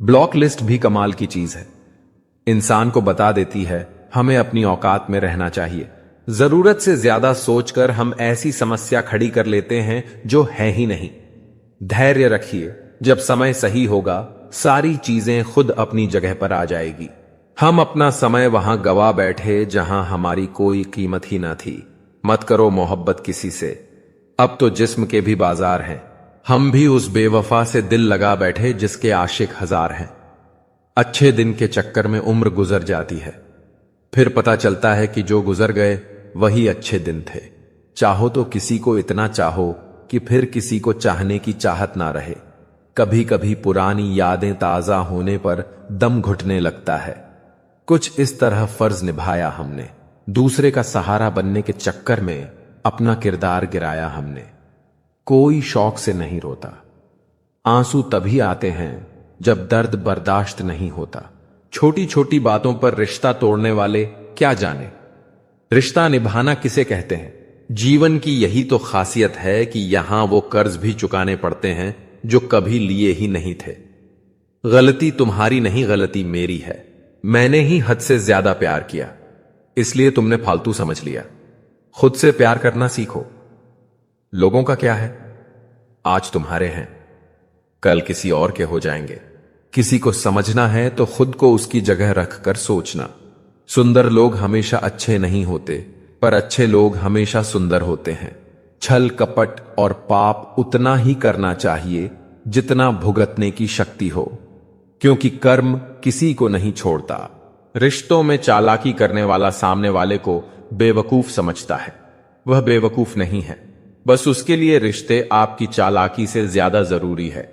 Block list भी कमाल की चीज है। इंसान को बता देती है हमें अपनी औकात में रहना चाहिए। जरूरत से ज्यादा सोचकर हम ऐसी समस्या खड़ी कर लेते हैं जो है ही नहीं। धैर्य रखिए, जब समय सही होगा सारी चीजें खुद अपनी जगह पर आ जाएगी। हम अपना समय वहां गवा बैठे जहां हमारी कोई कीमत ही ना थी। मत करो मोहब्बत किसी से, अब तो जिस्म के भी बाजार हैं। हम भी उस बेवफा से दिल लगा बैठे जिसके आशिक हजार हैं। अच्छे दिन के चक्कर में उम्र गुजर जाती है, फिर पता चलता है कि जो गुजर गए वही अच्छे दिन थे। चाहो तो किसी को इतना चाहो कि फिर किसी को चाहने की चाहत ना रहे। कभी कभी पुरानी यादें ताजा होने पर दम घुटने लगता है। कुछ इस तरह फर्ज निभाया हमने, दूसरे का सहारा बनने के चक्कर में अपना किरदार गिराया हमने। कोई शौक से नहीं रोता, आंसू तभी आते हैं जब दर्द बर्दाश्त नहीं होता। छोटी छोटी बातों पर रिश्ता तोड़ने वाले क्या जाने रिश्ता निभाना किसे कहते हैं। जीवन की यही तो खासियत है कि यहां वो कर्ज भी चुकाने पड़ते हैं जो कभी लिए ही नहीं थे। गलती तुम्हारी नहीं, गलती मेरी है। मैंने ही हद से ज्यादा प्यार किया, इसलिए तुमने फालतू समझ लिया। खुद से प्यार करना सीखो। लोगों का क्या है, आज तुम्हारे हैं, कल किसी और के हो जाएंगे। किसी को समझना है तो खुद को उसकी जगह रखकर सोचना। सुंदर लोग हमेशा अच्छे नहीं होते, पर अच्छे लोग हमेशा सुंदर होते हैं। छल कपट और पाप उतना ही करना चाहिए जितना भुगतने की शक्ति हो, क्योंकि कर्म किसी को नहीं छोड़ता। रिश्तों में चालाकी करने वाला सामने वाले को बेवकूफ समझता है, वह बेवकूफ नहीं है, बस उसके लिए रिश्ते आपकी चालाकी से ज्यादा जरूरी है।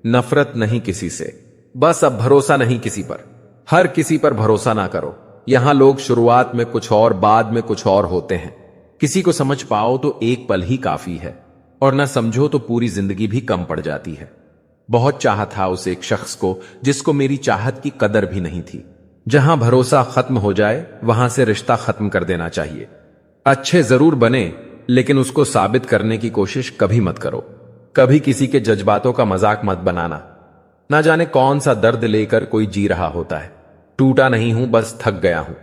नफरत नहीं किसी से, बस अब भरोसा नहीं किसी पर। हर किसी पर भरोसा ना करो। यहां लोग शुरुआत में कुछ और बाद में कुछ और होते हैं। किसी को समझ पाओ तो एक पल ही काफी है, और ना समझो तो पूरी जिंदगी भी कम पड़ जाती है। बहुत चाहा था उस एक शख्स को जिसको मेरी चाहत की कदर भी नहीं थी। जहां भरोसा खत्म हो जाए वहां से रिश्ता खत्म कर देना चाहिए। अच्छे जरूर बने, लेकिन उसको साबित करने की कोशिश कभी मत करो। कभी किसी के जज्बातों का मजाक मत बनाना। ना जाने कौन सा दर्द लेकर कोई जी रहा होता है। टूटा नहीं हूं, बस थक गया हूं।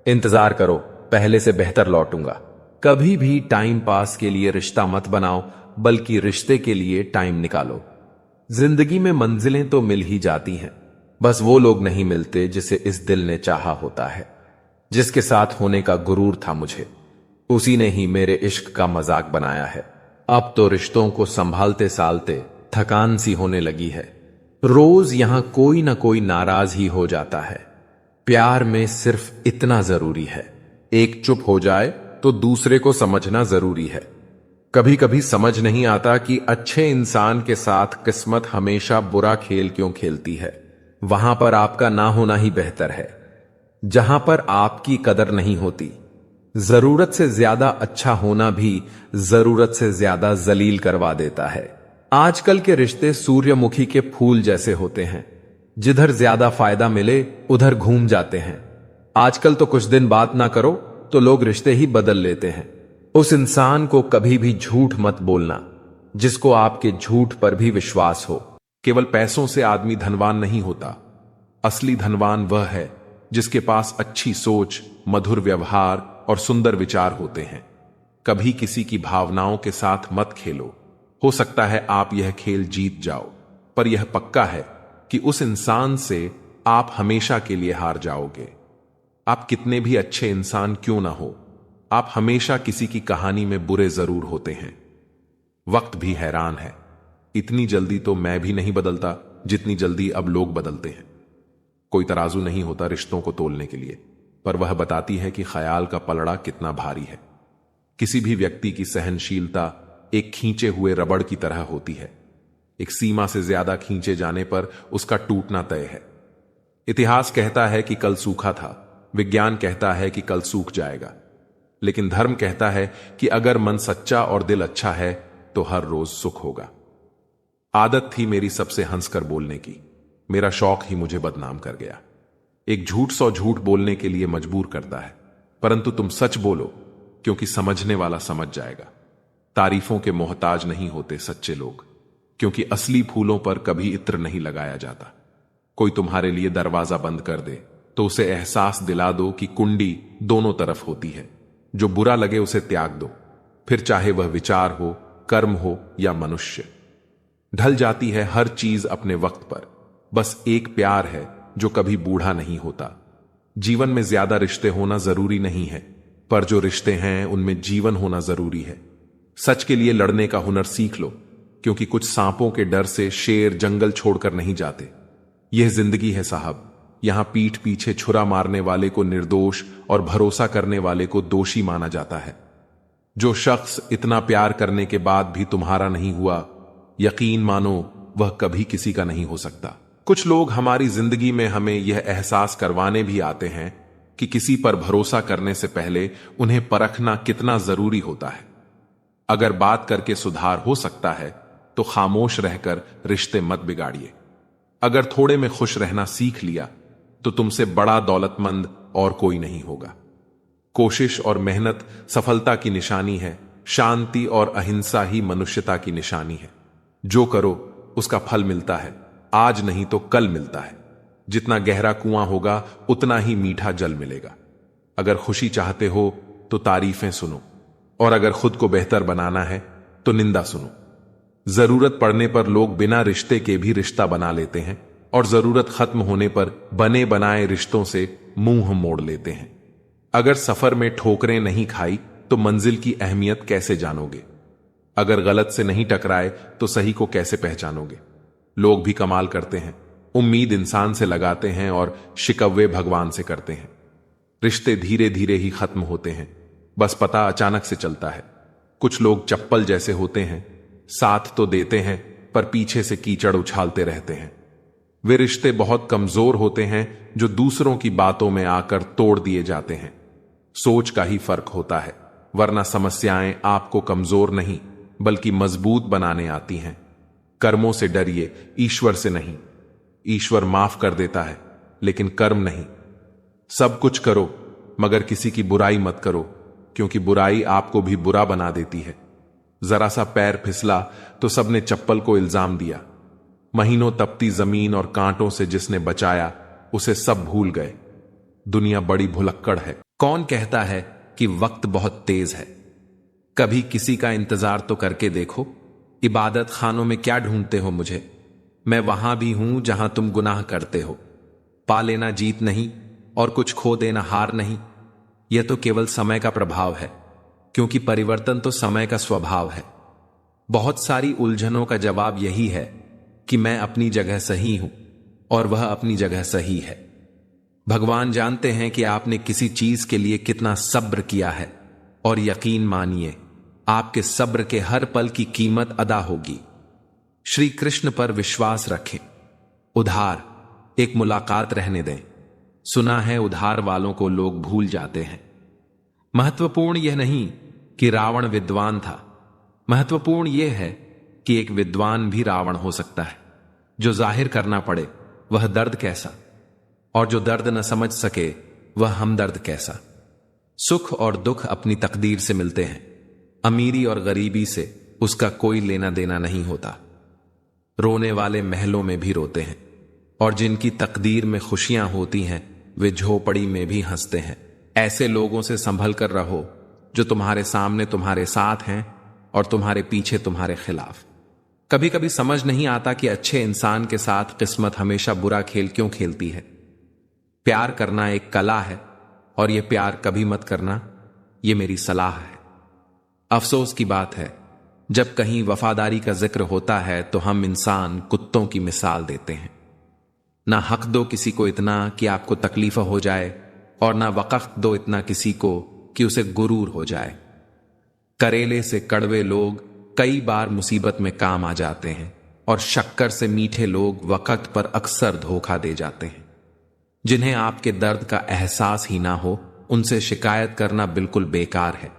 इंतजार करो, पहले से बेहतर लौटूंगा। कभी भी टाइम पास के लिए रिश्ता मत बनाओ, बल्कि रिश्ते के लिए टाइम निकालो। जिंदगी में मंजिलें तो मिल ही जाती हैं, बस वो लोग नहीं मिलते जिसे इस दिल ने चाहा होता है। जिसके साथ होने का गुरूर था मुझे, उसी ने ही मेरे इश्क का मजाक बनाया है। अब तो रिश्तों को संभालते सालते थकान सी होने लगी है। रोज यहां कोई ना कोई नाराज ही हो जाता है। प्यार में सिर्फ इतना जरूरी है, एक चुप हो जाए तो दूसरे को समझना जरूरी है। कभी कभी समझ नहीं आता कि अच्छे इंसान के साथ किस्मत हमेशा बुरा खेल क्यों खेलती है। वहां पर आपका ना होना ही बेहतर है, जहां पर आपकी कदर नहीं होती। जरूरत से ज्यादा अच्छा होना भी जरूरत से ज्यादा जलील करवा देता है। आजकल के रिश्ते सूर्यमुखी के फूल जैसे होते हैं, जिधर ज्यादा फायदा मिले उधर घूम जाते हैं। आजकल तो कुछ दिन बात ना करो तो लोग रिश्ते ही बदल लेते हैं। उस इंसान को कभी भी झूठ मत बोलना जिसको आपके झूठ पर भी विश्वास हो। केवल पैसों से आदमी धनवान नहीं होता, असली धनवान वह है जिसके पास अच्छी सोच, मधुर व्यवहार और सुंदर विचार होते हैं। कभी किसी की भावनाओं के साथ मत खेलो। हो सकता है आप यह खेल जीत जाओ, पर यह पक्का है कि उस इंसान से आप हमेशा के लिए हार जाओगे। आप कितने भी अच्छे इंसान क्यों ना हो, आप हमेशा किसी की कहानी में बुरे जरूर होते हैं। वक्त भी हैरान है, इतनी जल्दी तो मैं भी नहीं बदलता जितनी जल्दी अब लोग बदलते हैं। कोई तराजू नहीं होता रिश्तों को तोलने के लिए, पर वह बताती है कि ख्याल का पलड़ा कितना भारी है। किसी भी व्यक्ति की सहनशीलता एक खींचे हुए रबड़ की तरह होती है। एक सीमा से ज्यादा खींचे जाने पर उसका टूटना तय है। इतिहास कहता है कि कल सूखा था, विज्ञान कहता है कि कल सूख जाएगा, लेकिन धर्म कहता है कि अगर मन सच्चा और दिल अच्छा है तो हर रोज सुख होगा। आदत थी मेरी सबसे हंसकर बोलने की, मेरा शौक ही मुझे बदनाम कर गया। एक झूठ 100 झूठ बोलने के लिए मजबूर करता है, परंतु तुम सच बोलो क्योंकि समझने वाला समझ जाएगा। तारीफों के मोहताज नहीं होते सच्चे लोग, क्योंकि असली फूलों पर कभी इत्र नहीं लगाया जाता। कोई तुम्हारे लिए दरवाजा बंद कर दे तो उसे एहसास दिला दो कि कुंडी दोनों तरफ होती है। जो बुरा लगे उसे त्याग दो, फिर चाहे वह विचार हो, कर्म हो या मनुष्य। ढल जाती है हर चीज अपने वक्त पर। बस एक प्यार है जो कभी बूढ़ा नहीं होता। जीवन में ज्यादा रिश्ते होना जरूरी नहीं है, पर जो रिश्ते हैं उनमें जीवन होना जरूरी है। सच के लिए लड़ने का हुनर सीख लो, क्योंकि कुछ सांपों के डर से शेर जंगल छोड़कर नहीं जाते। यह जिंदगी है साहब, यहां पीठ पीछे छुरा मारने वाले को निर्दोष और भरोसा करने वाले को दोषी माना जाता है। जो शख्स इतना प्यार करने के बाद भी तुम्हारा नहीं हुआ, यकीन मानो वह कभी किसी का नहीं हो सकता। कुछ लोग हमारी जिंदगी में हमें यह एहसास करवाने भी आते हैं कि किसी पर भरोसा करने से पहले उन्हें परखना कितना जरूरी होता है। अगर बात करके सुधार हो सकता है तो खामोश रहकर रिश्ते मत बिगाड़िए। अगर थोड़े में खुश रहना सीख लिया तो तुमसे बड़ा दौलतमंद और कोई नहीं होगा। कोशिश और मेहनत सफलता की निशानी है। शांति और अहिंसा ही मनुष्यता की निशानी है। जो करो उसका फल मिलता है, आज नहीं तो कल मिलता है। जितना गहरा कुआं होगा उतना ही मीठा जल मिलेगा। अगर खुशी चाहते हो तो तारीफें सुनो, और अगर खुद को बेहतर बनाना है तो निंदा सुनो। जरूरत पड़ने पर लोग बिना रिश्ते के भी रिश्ता बना लेते हैं, और जरूरत खत्म होने पर बने बनाए रिश्तों से मुंह मोड़ लेते हैं। अगर सफर में ठोकरें नहीं खाई तो मंजिल की अहमियत कैसे जानोगे? अगर गलत से नहीं टकराए तो सही को कैसे पहचानोगे? लोग भी कमाल करते हैं, उम्मीद इंसान से लगाते हैं और शिकवे भगवान से करते हैं। रिश्ते धीरे धीरे ही खत्म होते हैं, बस पता अचानक से चलता है। कुछ लोग चप्पल जैसे होते हैं, साथ तो देते हैं पर पीछे से कीचड़ उछालते रहते हैं। वे रिश्ते बहुत कमजोर होते हैं जो दूसरों की बातों में आकर तोड़ दिए जाते हैं। सोच का ही फर्क होता है, वरना समस्याएं आपको कमजोर नहीं बल्कि मजबूत बनाने आती हैं। कर्मों से डरिए, ईश्वर से नहीं। ईश्वर माफ कर देता है लेकिन कर्म नहीं। सब कुछ करो मगर किसी की बुराई मत करो, क्योंकि बुराई आपको भी बुरा बना देती है। जरा सा पैर फिसला तो सबने चप्पल को इल्जाम दिया। महीनों तपती जमीन और कांटों से जिसने बचाया उसे सब भूल गए। दुनिया बड़ी भुलक्कड़ है। कौन कहता है कि वक्त बहुत तेज है? कभी किसी का इंतजार तो करके देखो। इबादत खानों में क्या ढूंढते हो मुझे? मैं वहां भी हूं जहां तुम गुनाह करते हो। पा लेना जीत नहीं और कुछ खो देना हार नहीं। यह तो केवल समय का प्रभाव है, क्योंकि परिवर्तन तो समय का स्वभाव है। बहुत सारी उलझनों का जवाब यही है कि मैं अपनी जगह सही हूं और वह अपनी जगह सही है। भगवान जानते हैं कि आपने किसी चीज के लिए कितना सब्र किया है, और यकीन मानिए आपके सब्र के हर पल की कीमत अदा होगी। श्री कृष्ण पर विश्वास रखें। उधार एक मुलाकात रहने दें। सुना है उधार वालों को लोग भूल जाते हैं। महत्वपूर्ण यह नहीं कि रावण विद्वान था, महत्वपूर्ण यह है कि एक विद्वान भी रावण हो सकता है। जो जाहिर करना पड़े वह दर्द कैसा, और जो दर्द न समझ सके वह हमदर्द कैसा। सुख और दुख अपनी तकदीर से मिलते हैं। अमीरी और गरीबी से उसका कोई लेना देना नहीं होता। रोने वाले महलों में भी रोते हैं, और जिनकी तकदीर में खुशियां होती हैं वे झोपड़ी में भी हंसते हैं। ऐसे लोगों से संभल कर रहो जो तुम्हारे सामने तुम्हारे साथ हैं और तुम्हारे पीछे तुम्हारे खिलाफ। कभी कभी समझ नहीं आता कि अच्छे इंसान के साथ किस्मत हमेशा बुरा खेल क्यों खेलती है। प्यार करना एक कला है, और यह प्यार कभी मत करना, यह मेरी सलाह है। अफसोस की बात है, जब कहीं वफादारी का जिक्र होता है तो हम इंसान कुत्तों की मिसाल देते हैं। ना हक दो किसी को इतना कि आपको तकलीफ हो जाए, और ना वक़्त दो इतना किसी को कि उसे गुरूर हो जाए। करेले से कड़वे लोग कई बार मुसीबत में काम आ जाते हैं, और शक्कर से मीठे लोग वक़्त पर अक्सर धोखा दे जाते हैं। जिन्हें आपके दर्द का एहसास ही ना हो, उनसे शिकायत करना बिल्कुल बेकार है।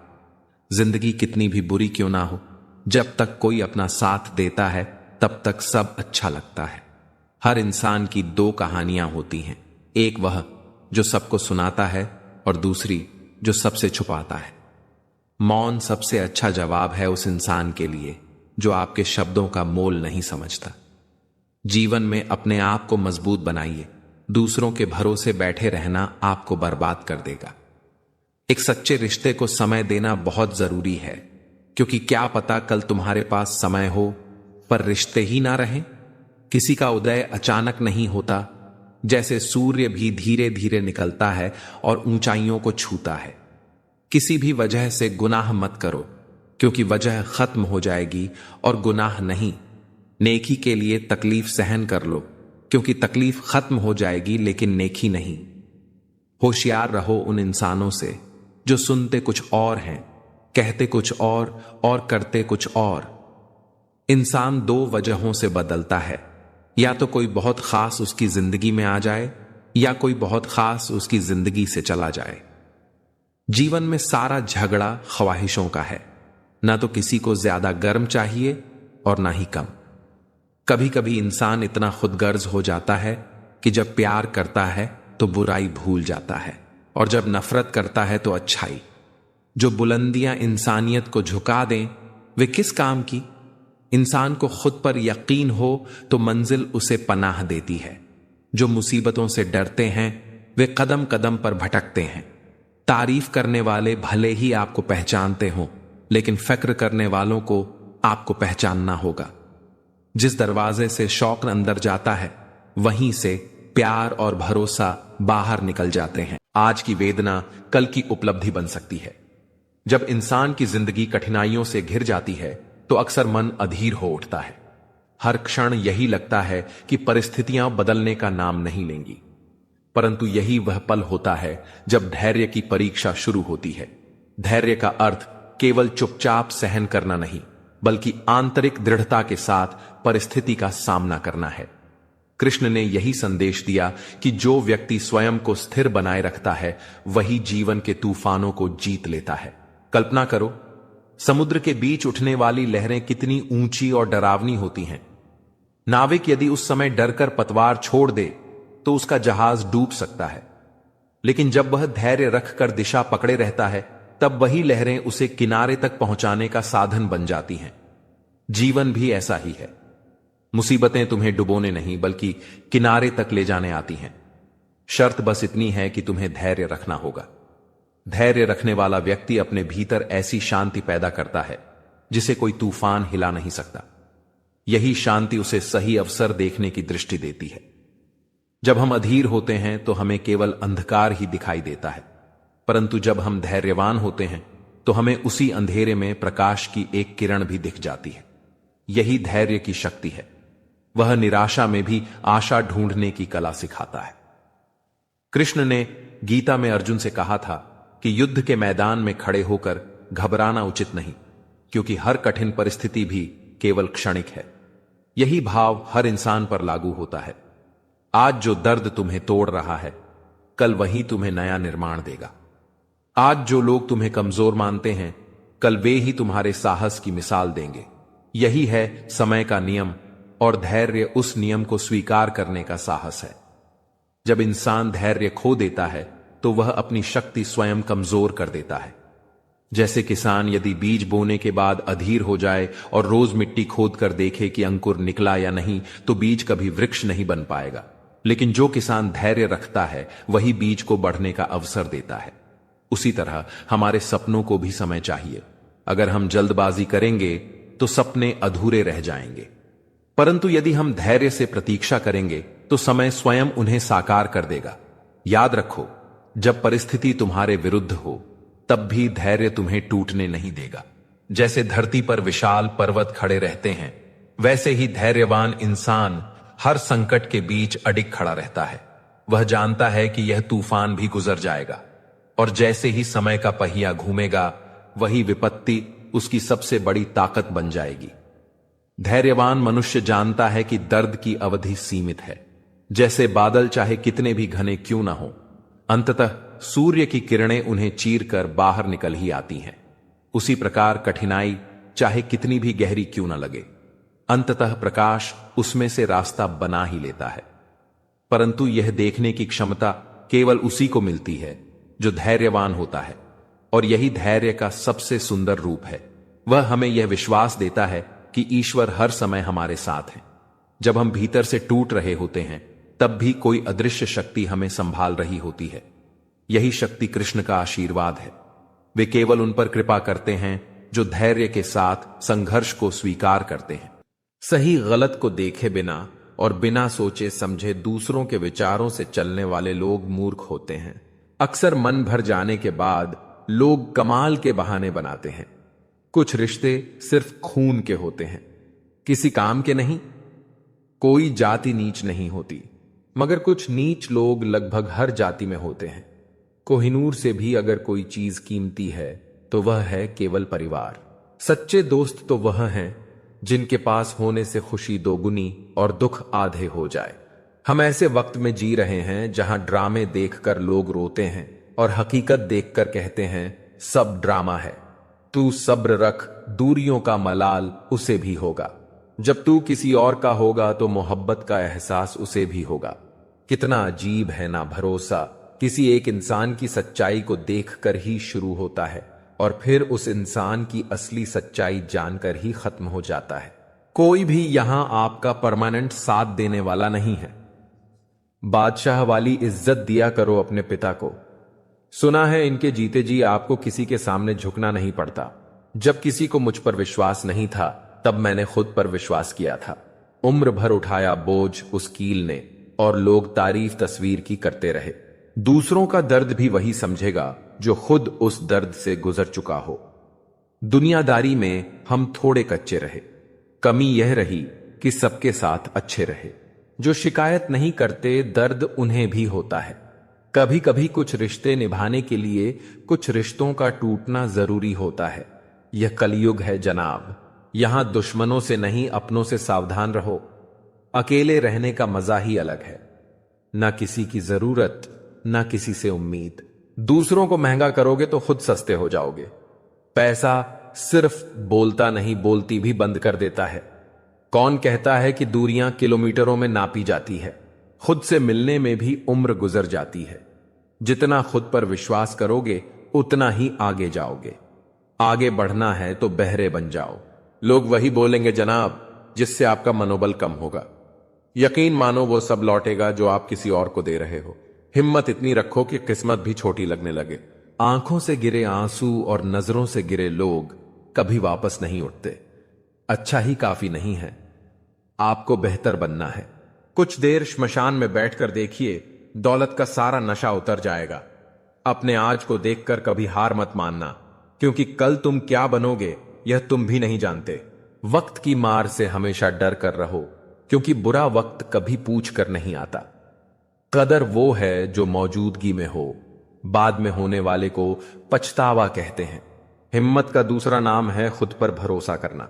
जिंदगी कितनी भी बुरी क्यों ना हो, जब तक कोई अपना साथ देता है तब तक सब अच्छा लगता है। हर इंसान की दो कहानियां होती हैं, एक वह जो सबको सुनाता है और दूसरी जो सबसे छुपाता है। मौन सबसे अच्छा जवाब है उस इंसान के लिए जो आपके शब्दों का मोल नहीं समझता। जीवन में अपने आप को मजबूत बनाइए। दूसरों के भरोसे बैठे रहना आपको बर्बाद कर देगा। एक सच्चे रिश्ते को समय देना बहुत जरूरी है, क्योंकि क्या पता कल तुम्हारे पास समय हो पर रिश्ते ही ना रहें। किसी का उदय अचानक नहीं होता, जैसे सूर्य भी धीरे धीरे निकलता है और ऊंचाइयों को छूता है। किसी भी वजह से गुनाह मत करो, क्योंकि वजह खत्म हो जाएगी और गुनाह नहीं। नेकी के लिए तकलीफ सहन कर लो, क्योंकि तकलीफ खत्म हो जाएगी लेकिन नेकी नहीं। होशियार रहो उन इंसानों से जो सुनते कुछ और हैं, कहते कुछ और करते कुछ और। इंसान दो वजहों से बदलता है, या तो कोई बहुत खास उसकी जिंदगी में आ जाए, या कोई बहुत खास उसकी जिंदगी से चला जाए। जीवन में सारा झगड़ा ख्वाहिशों का है, ना तो किसी को ज्यादा गर्म चाहिए और ना ही कम। कभी कभी इंसान इतना खुदगर्ज हो जाता है कि जब प्यार करता है तो बुराई भूल जाता है, और जब नफरत करता है तो अच्छाई। जो बुलंदियां इंसानियत को झुका दें वे किस काम की। इंसान को खुद पर यकीन हो तो मंजिल उसे पनाह देती है। जो मुसीबतों से डरते हैं वे कदम कदम पर भटकते हैं। तारीफ करने वाले भले ही आपको पहचानते हों, लेकिन फिक्र करने वालों को आपको पहचानना होगा। जिस दरवाजे से शौक अंदर जाता है वहीं से प्यार और भरोसा बाहर निकल जाते हैं। आज की वेदना कल की उपलब्धि बन सकती है। जब इंसान की जिंदगी कठिनाइयों से घिर जाती है तो अक्सर मन अधीर हो उठता है। हर क्षण यही लगता है कि परिस्थितियां बदलने का नाम नहीं लेंगी, परंतु यही वह पल होता है जब धैर्य की परीक्षा शुरू होती है। धैर्य का अर्थ केवल चुपचाप सहन करना नहीं, बल्कि आंतरिक दृढ़ता के साथ परिस्थिति का सामना करना है। कृष्ण ने यही संदेश दिया कि जो व्यक्ति स्वयं को स्थिर बनाए रखता है वही जीवन के तूफानों को जीत लेता है। कल्पना करो, समुद्र के बीच उठने वाली लहरें कितनी ऊंची और डरावनी होती हैं। नाविक यदि उस समय डरकर पतवार छोड़ दे तो उसका जहाज डूब सकता है, लेकिन जब वह धैर्य रखकर दिशा पकड़े रहता है तब वही लहरें उसे किनारे तक पहुंचाने का साधन बन जाती हैं। जीवन भी ऐसा ही है। मुसीबतें तुम्हें डुबोने नहीं बल्कि किनारे तक ले जाने आती हैं। शर्त बस इतनी है कि तुम्हें धैर्य रखना होगा। धैर्य रखने वाला व्यक्ति अपने भीतर ऐसी शांति पैदा करता है जिसे कोई तूफान हिला नहीं सकता। यही शांति उसे सही अवसर देखने की दृष्टि देती है। जब हम अधीर होते हैं तो हमें केवल अंधकार ही दिखाई देता है, परंतु जब हम धैर्यवान होते हैं तो हमें उसी अंधेरे में प्रकाश की एक किरण भी दिख जाती है। यही धैर्य की शक्ति है। वह निराशा में भी आशा ढूंढने की कला सिखाता है। कृष्ण ने गीता में अर्जुन से कहा था कि युद्ध के मैदान में खड़े होकर घबराना उचित नहीं, क्योंकि हर कठिन परिस्थिति भी केवल क्षणिक है। यही भाव हर इंसान पर लागू होता है। आज जो दर्द तुम्हें तोड़ रहा है, कल वही तुम्हें नया निर्माण देगा। आज जो लोग तुम्हें कमजोर मानते हैं, कल वे ही तुम्हारे साहस की मिसाल देंगे। यही है समय का नियम, और धैर्य उस नियम को स्वीकार करने का साहस है। जब इंसान धैर्य खो देता है तो वह अपनी शक्ति स्वयं कमजोर कर देता है। जैसे किसान यदि बीज बोने के बाद अधीर हो जाए और रोज मिट्टी खोद कर देखे कि अंकुर निकला या नहीं, तो बीज कभी वृक्ष नहीं बन पाएगा। लेकिन जो किसान धैर्य रखता है वही बीज को बढ़ने का अवसर देता है। उसी तरह हमारे सपनों को भी समय चाहिए। अगर हम जल्दबाजी करेंगे तो सपने अधूरे रह जाएंगे, परंतु यदि हम धैर्य से प्रतीक्षा करेंगे तो समय स्वयं उन्हें साकार कर देगा। याद रखो, जब परिस्थिति तुम्हारे विरुद्ध हो तब भी धैर्य तुम्हें टूटने नहीं देगा। जैसे धरती पर विशाल पर्वत खड़े रहते हैं, वैसे ही धैर्यवान इंसान हर संकट के बीच अडिग खड़ा रहता है। वह जानता है कि यह तूफान भी गुजर जाएगा, और जैसे ही समय का पहिया घूमेगा वही विपत्ति उसकी सबसे बड़ी ताकत बन जाएगी। धैर्यवान मनुष्य जानता है कि दर्द की अवधि सीमित है। जैसे बादल चाहे कितने भी घने क्यों ना हो, अंततः सूर्य की किरणें उन्हें चीरकर बाहर निकल ही आती हैं। उसी प्रकार कठिनाई चाहे कितनी भी गहरी क्यों ना लगे, अंततः प्रकाश उसमें से रास्ता बना ही लेता है। परंतु यह देखने की क्षमता केवल उसी को मिलती है जो धैर्यवान होता है, और यही धैर्य का सबसे सुंदर रूप है। वह हमें यह विश्वास देता है कि ईश्वर हर समय हमारे साथ है। जब हम भीतर से टूट रहे होते हैं तब भी कोई अदृश्य शक्ति हमें संभाल रही होती है। यही शक्ति कृष्ण का आशीर्वाद है। वे केवल उन पर कृपा करते हैं जो धैर्य के साथ संघर्ष को स्वीकार करते हैं। सही गलत को देखे बिना और बिना सोचे समझे दूसरों के विचारों से चलने वाले लोग मूर्ख होते हैं। अक्सर मन भर जाने के बाद लोग कमाल के बहाने बनाते हैं। कुछ रिश्ते सिर्फ खून के होते हैं, किसी काम के नहीं। कोई जाति नीच नहीं होती, मगर कुछ नीच लोग लगभग हर जाति में होते हैं। कोहिनूर से भी अगर कोई चीज कीमती है तो वह है केवल परिवार। सच्चे दोस्त तो वह हैं जिनके पास होने से खुशी दोगुनी और दुख आधे हो जाए। हम ऐसे वक्त में जी रहे हैं जहां ड्रामे देखकर लोग रोते हैं और हकीकत देखकर कहते हैं सब ड्रामा है। तू सब्र रख, दूरियों का मलाल उसे भी होगा। जब तू किसी और का होगा तो मोहब्बत का एहसास उसे भी होगा। कितना अजीब है ना भरोसा, किसी एक इंसान की सच्चाई को देखकर ही शुरू होता है और फिर उस इंसान की असली सच्चाई जानकर ही खत्म हो जाता है। कोई भी यहां आपका परमानेंट साथ देने वाला नहीं है। बादशाह वाली इज्जत दिया करो अपने पिता को। सुना है इनके जीते जी आपको किसी के सामने झुकना नहीं पड़ता। जब किसी को मुझ पर विश्वास नहीं था तब मैंने खुद पर विश्वास किया था। उम्र भर उठाया बोझ उस कील ने और लोग तारीफ तस्वीर की करते रहे। दूसरों का दर्द भी वही समझेगा जो खुद उस दर्द से गुजर चुका हो। दुनियादारी में हम थोड़े कच्चे रहे। कमी यह रही कि सबके साथ अच्छे रहे। जो शिकायत नहीं करते दर्द उन्हें भी होता है। कभी कभी कुछ रिश्ते निभाने के लिए कुछ रिश्तों का टूटना जरूरी होता है। यह कलयुग है जनाब। यहां दुश्मनों से नहीं अपनों से सावधान रहो। अकेले रहने का मजा ही अलग है। ना किसी की जरूरत, ना किसी से उम्मीद। दूसरों को महंगा करोगे तो खुद सस्ते हो जाओगे। पैसा सिर्फ बोलता नहीं, बोलती भी बंद कर देता है। कौन कहता है कि दूरियां किलोमीटरों में नापी जाती है? खुद से मिलने में भी उम्र गुजर जाती है। जितना खुद पर विश्वास करोगे उतना ही आगे जाओगे। आगे बढ़ना है तो बहरे बन जाओ। लोग वही बोलेंगे जनाब जिससे आपका मनोबल कम होगा। यकीन मानो वो सब लौटेगा जो आप किसी और को दे रहे हो। हिम्मत इतनी रखो कि किस्मत भी छोटी लगने लगे। आंखों से गिरे आंसू और नजरों से गिरे लोग कभी वापस नहीं उठते। अच्छा ही काफी नहीं है, आपको बेहतर बनना है। कुछ देर श्मशान में बैठकर देखिए, दौलत का सारा नशा उतर जाएगा। अपने आज को देखकर कभी हार मत मानना, क्योंकि कल तुम क्या बनोगे यह तुम भी नहीं जानते। वक्त की मार से हमेशा डर कर रहो, क्योंकि बुरा वक्त कभी पूछ कर नहीं आता। कदर वो है जो मौजूदगी में हो, बाद में होने वाले को पछतावा कहते हैं। हिम्मत का दूसरा नाम है खुद पर भरोसा करना।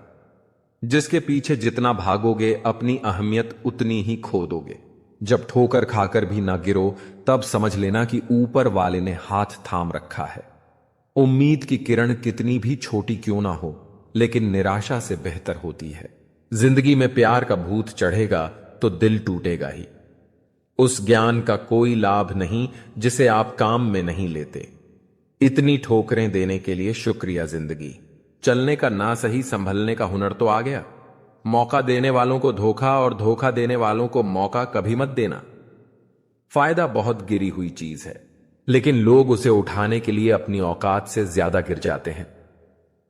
जिसके पीछे जितना भागोगे अपनी अहमियत उतनी ही खो दोगे। जब ठोकर खाकर भी ना गिरो तब समझ लेना कि ऊपर वाले ने हाथ थाम रखा है। उम्मीद की किरण कितनी भी छोटी क्यों ना हो, लेकिन निराशा से बेहतर होती है। जिंदगी में प्यार का भूत चढ़ेगा तो दिल टूटेगा ही। उस ज्ञान का कोई लाभ नहीं जिसे आप काम में नहीं लेते। इतनी ठोकरें देने के लिए शुक्रिया जिंदगी। चलने का ना सही संभलने का हुनर तो आ गया। मौका देने वालों को धोखा और धोखा देने वालों को मौका कभी मत देना। फायदा बहुत गिरी हुई चीज है, लेकिन लोग उसे उठाने के लिए अपनी औकात से ज्यादा गिर जाते हैं।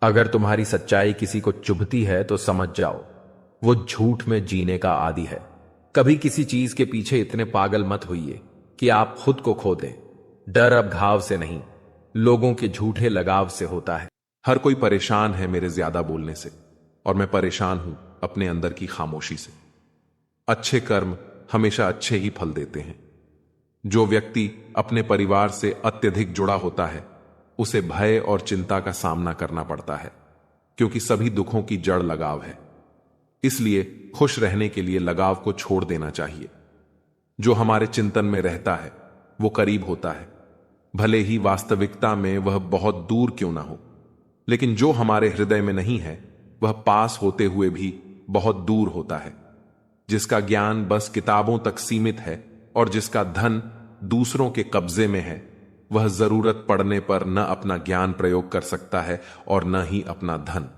अगर तुम्हारी सच्चाई किसी को चुभती है तो समझ जाओ वो झूठ में जीने का आदी है। कभी किसी चीज के पीछे इतने पागल मत होइए कि आप खुद को खो दें। डर अब घाव से नहीं, लोगों के झूठे लगाव से होता है। हर कोई परेशान है मेरे ज्यादा बोलने से, और मैं परेशान हूं अपने अंदर की खामोशी से। अच्छे कर्म हमेशा अच्छे ही फल देते हैं। जो व्यक्ति अपने परिवार से अत्यधिक जुड़ा होता है उसे भय और चिंता का सामना करना पड़ता है, क्योंकि सभी दुखों की जड़ लगाव है। इसलिए खुश रहने के लिए लगाव को छोड़ देना चाहिए। जो हमारे चिंतन में रहता है वो करीब होता है, भले ही वास्तविकता में वह बहुत दूर क्यों ना हो। लेकिन जो हमारे हृदय में नहीं है वह पास होते हुए भी बहुत दूर होता है। जिसका ज्ञान बस किताबों तक सीमित है और जिसका धन दूसरों के कब्जे में है, वह जरूरत पड़ने पर न अपना ज्ञान प्रयोग कर सकता है और न ही अपना धन।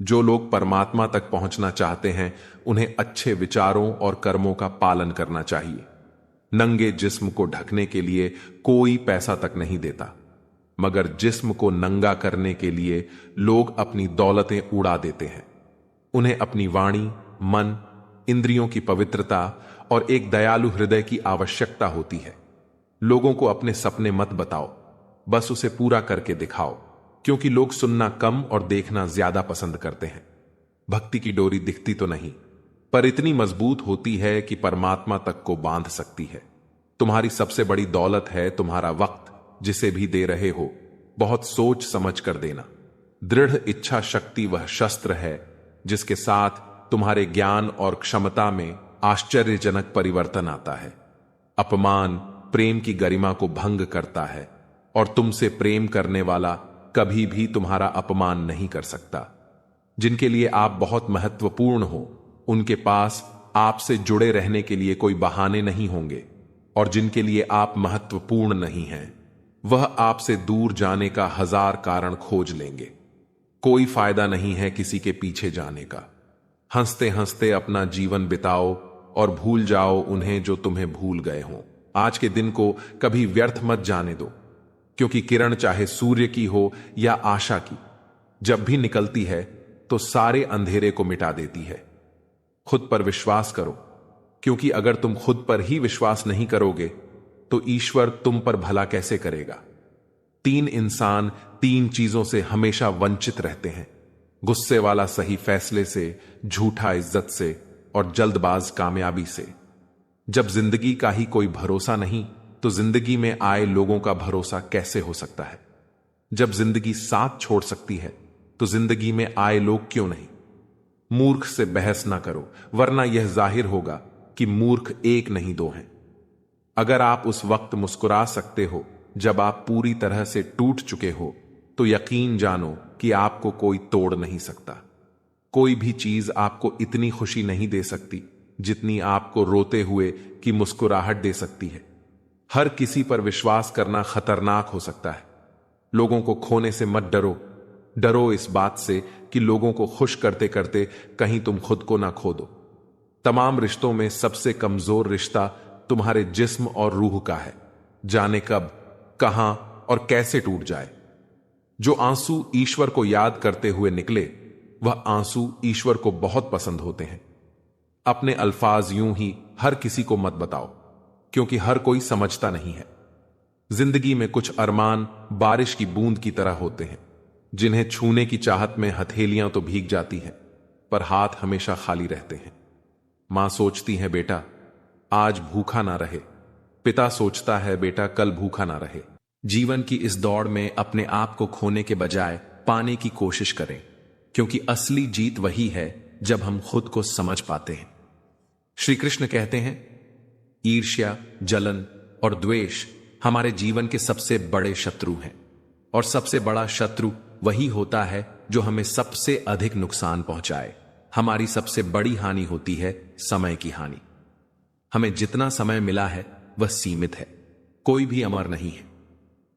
जो लोग परमात्मा तक पहुंचना चाहते हैं उन्हें अच्छे विचारों और कर्मों का पालन करना चाहिए। नंगे जिस्म को ढकने के लिए कोई पैसा तक नहीं देता, मगर जिस्म को नंगा करने के लिए लोग अपनी दौलतें उड़ा देते हैं। उन्हें अपनी वाणी, मन, इंद्रियों की पवित्रता और एक दयालु हृदय की आवश्यकता होती है। लोगों को अपने सपने मत बताओ, बस उसे पूरा करके दिखाओ, क्योंकि लोग सुनना कम और देखना ज्यादा पसंद करते हैं। भक्ति की डोरी दिखती तो नहीं, पर इतनी मजबूत होती है कि परमात्मा तक को बांध सकती है। तुम्हारी सबसे बड़ी दौलत है तुम्हारा वक्त, जिसे भी दे रहे हो बहुत सोच समझ कर देना। दृढ़ इच्छा शक्ति वह शस्त्र है जिसके साथ तुम्हारे ज्ञान और क्षमता में आश्चर्यजनक परिवर्तन आता है। अपमान प्रेम की गरिमा को भंग करता है और तुमसे प्रेम करने वाला कभी भी तुम्हारा अपमान नहीं कर सकता। जिनके लिए आप बहुत महत्वपूर्ण हो, उनके पास आपसे जुड़े रहने के लिए कोई बहाने नहीं होंगे, और जिनके लिए आप महत्वपूर्ण नहीं हैं, वह आपसे दूर जाने का 1000 कारण खोज लेंगे। कोई फायदा नहीं है किसी के पीछे जाने का। हंसते हंसते अपना जीवन बिताओ और भूल जाओ उन्हें जो तुम्हें भूल गए हों। आज के दिन को कभी व्यर्थ मत जाने दो, क्योंकि किरण चाहे सूर्य की हो या आशा की, जब भी निकलती है तो सारे अंधेरे को मिटा देती है। खुद पर विश्वास करो, क्योंकि अगर तुम खुद पर ही विश्वास नहीं करोगे तो ईश्वर तुम पर भला कैसे करेगा। 3 इंसान 3 चीजों से हमेशा वंचित रहते हैं: गुस्से वाला सही फैसले से, झूठा इज्जत से, और जल्दबाज कामयाबी से। जब जिंदगी का ही कोई भरोसा नहीं तो जिंदगी में आए लोगों का भरोसा कैसे हो सकता है। जब जिंदगी साथ छोड़ सकती है तो जिंदगी में आए लोग क्यों नहीं। मूर्ख से बहस ना करो, वरना यह जाहिर होगा कि मूर्ख एक नहीं 2 हैं। अगर आप उस वक्त मुस्कुरा सकते हो जब आप पूरी तरह से टूट चुके हो, तो यकीन जानो कि आपको कोई तोड़ नहीं सकता। कोई भी चीज आपको इतनी खुशी नहीं दे सकती जितनी आपको रोते हुए की मुस्कुराहट दे सकती है। हर किसी पर विश्वास करना खतरनाक हो सकता है। लोगों को खोने से मत डरो, डरो इस बात से कि लोगों को खुश करते करते कहीं तुम खुद को ना खो दो। तमाम रिश्तों में सबसे कमजोर रिश्ता तुम्हारे जिस्म और रूह का है। जाने कब, कहां और कैसे टूट जाए। जो आंसू ईश्वर को याद करते हुए निकले, वह आंसू ईश्वर को बहुत पसंद होते हैं। अपने अल्फाज यूं ही हर किसी को मत बताओ, क्योंकि हर कोई समझता नहीं है। जिंदगी में कुछ अरमान बारिश की बूंद की तरह होते हैं, जिन्हें छूने की चाहत में हथेलियां तो भीग जाती हैं, पर हाथ हमेशा खाली रहते हैं। मां सोचती है बेटा आज भूखा ना रहे, पिता सोचता है बेटा कल भूखा ना रहे। जीवन की इस दौड़ में अपने आप को खोने के बजाय पाने की कोशिश करें, क्योंकि असली जीत वही है जब हम खुद को समझ पाते हैं। श्री कृष्ण कहते हैं, ईर्ष्या, जलन और द्वेष हमारे जीवन के सबसे बड़े शत्रु हैं, और सबसे बड़ा शत्रु वही होता है जो हमें सबसे अधिक नुकसान पहुंचाए। हमारी सबसे बड़ी हानि होती है समय की हानि। हमें जितना समय मिला है वह सीमित है, कोई भी अमर नहीं है।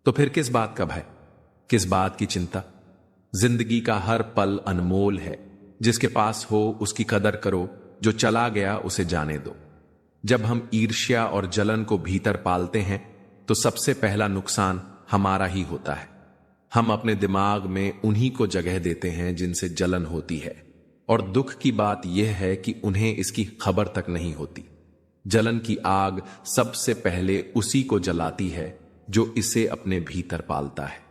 तो फिर किस बात का भय, किस बात की चिंता। जिंदगी का हर पल अनमोल है। जिसके पास हो उसकी कदर करो, जो चला गया उसे जाने दो। जब हम ईर्ष्या और जलन को भीतर पालते हैं तो सबसे पहला नुकसान हमारा ही होता है। हम अपने दिमाग में उन्हीं को जगह देते हैं जिनसे जलन होती है, और दुख की बात यह है कि उन्हें इसकी खबर तक नहीं होती। जलन की आग सबसे पहले उसी को जलाती है जो इसे अपने भीतर पालता है।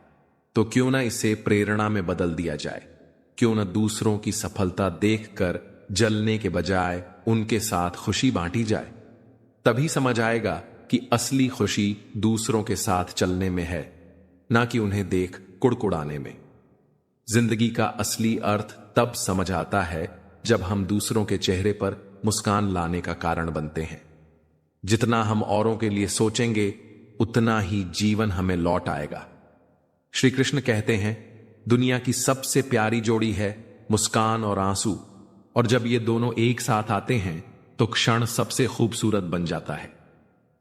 तो क्यों ना इसे प्रेरणा में बदल दिया जाए। क्यों ना दूसरों की सफलता देखकर जलने के बजाय उनके साथ खुशी बांटी जाए। तभी समझ आएगा कि असली खुशी दूसरों के साथ चलने में है, ना कि उन्हें देख कुड़कुड़ाने में। जिंदगी का असली अर्थ तब समझ आता है जब हम दूसरों के चेहरे पर मुस्कान लाने का कारण बनते हैं। जितना हम औरों के लिए सोचेंगे उतना ही जीवन हमें लौट आएगा। श्री कृष्ण कहते हैं, दुनिया की सबसे प्यारी जोड़ी है मुस्कान और आंसू, और जब ये दोनों एक साथ आते हैं तो क्षण सबसे खूबसूरत बन जाता है।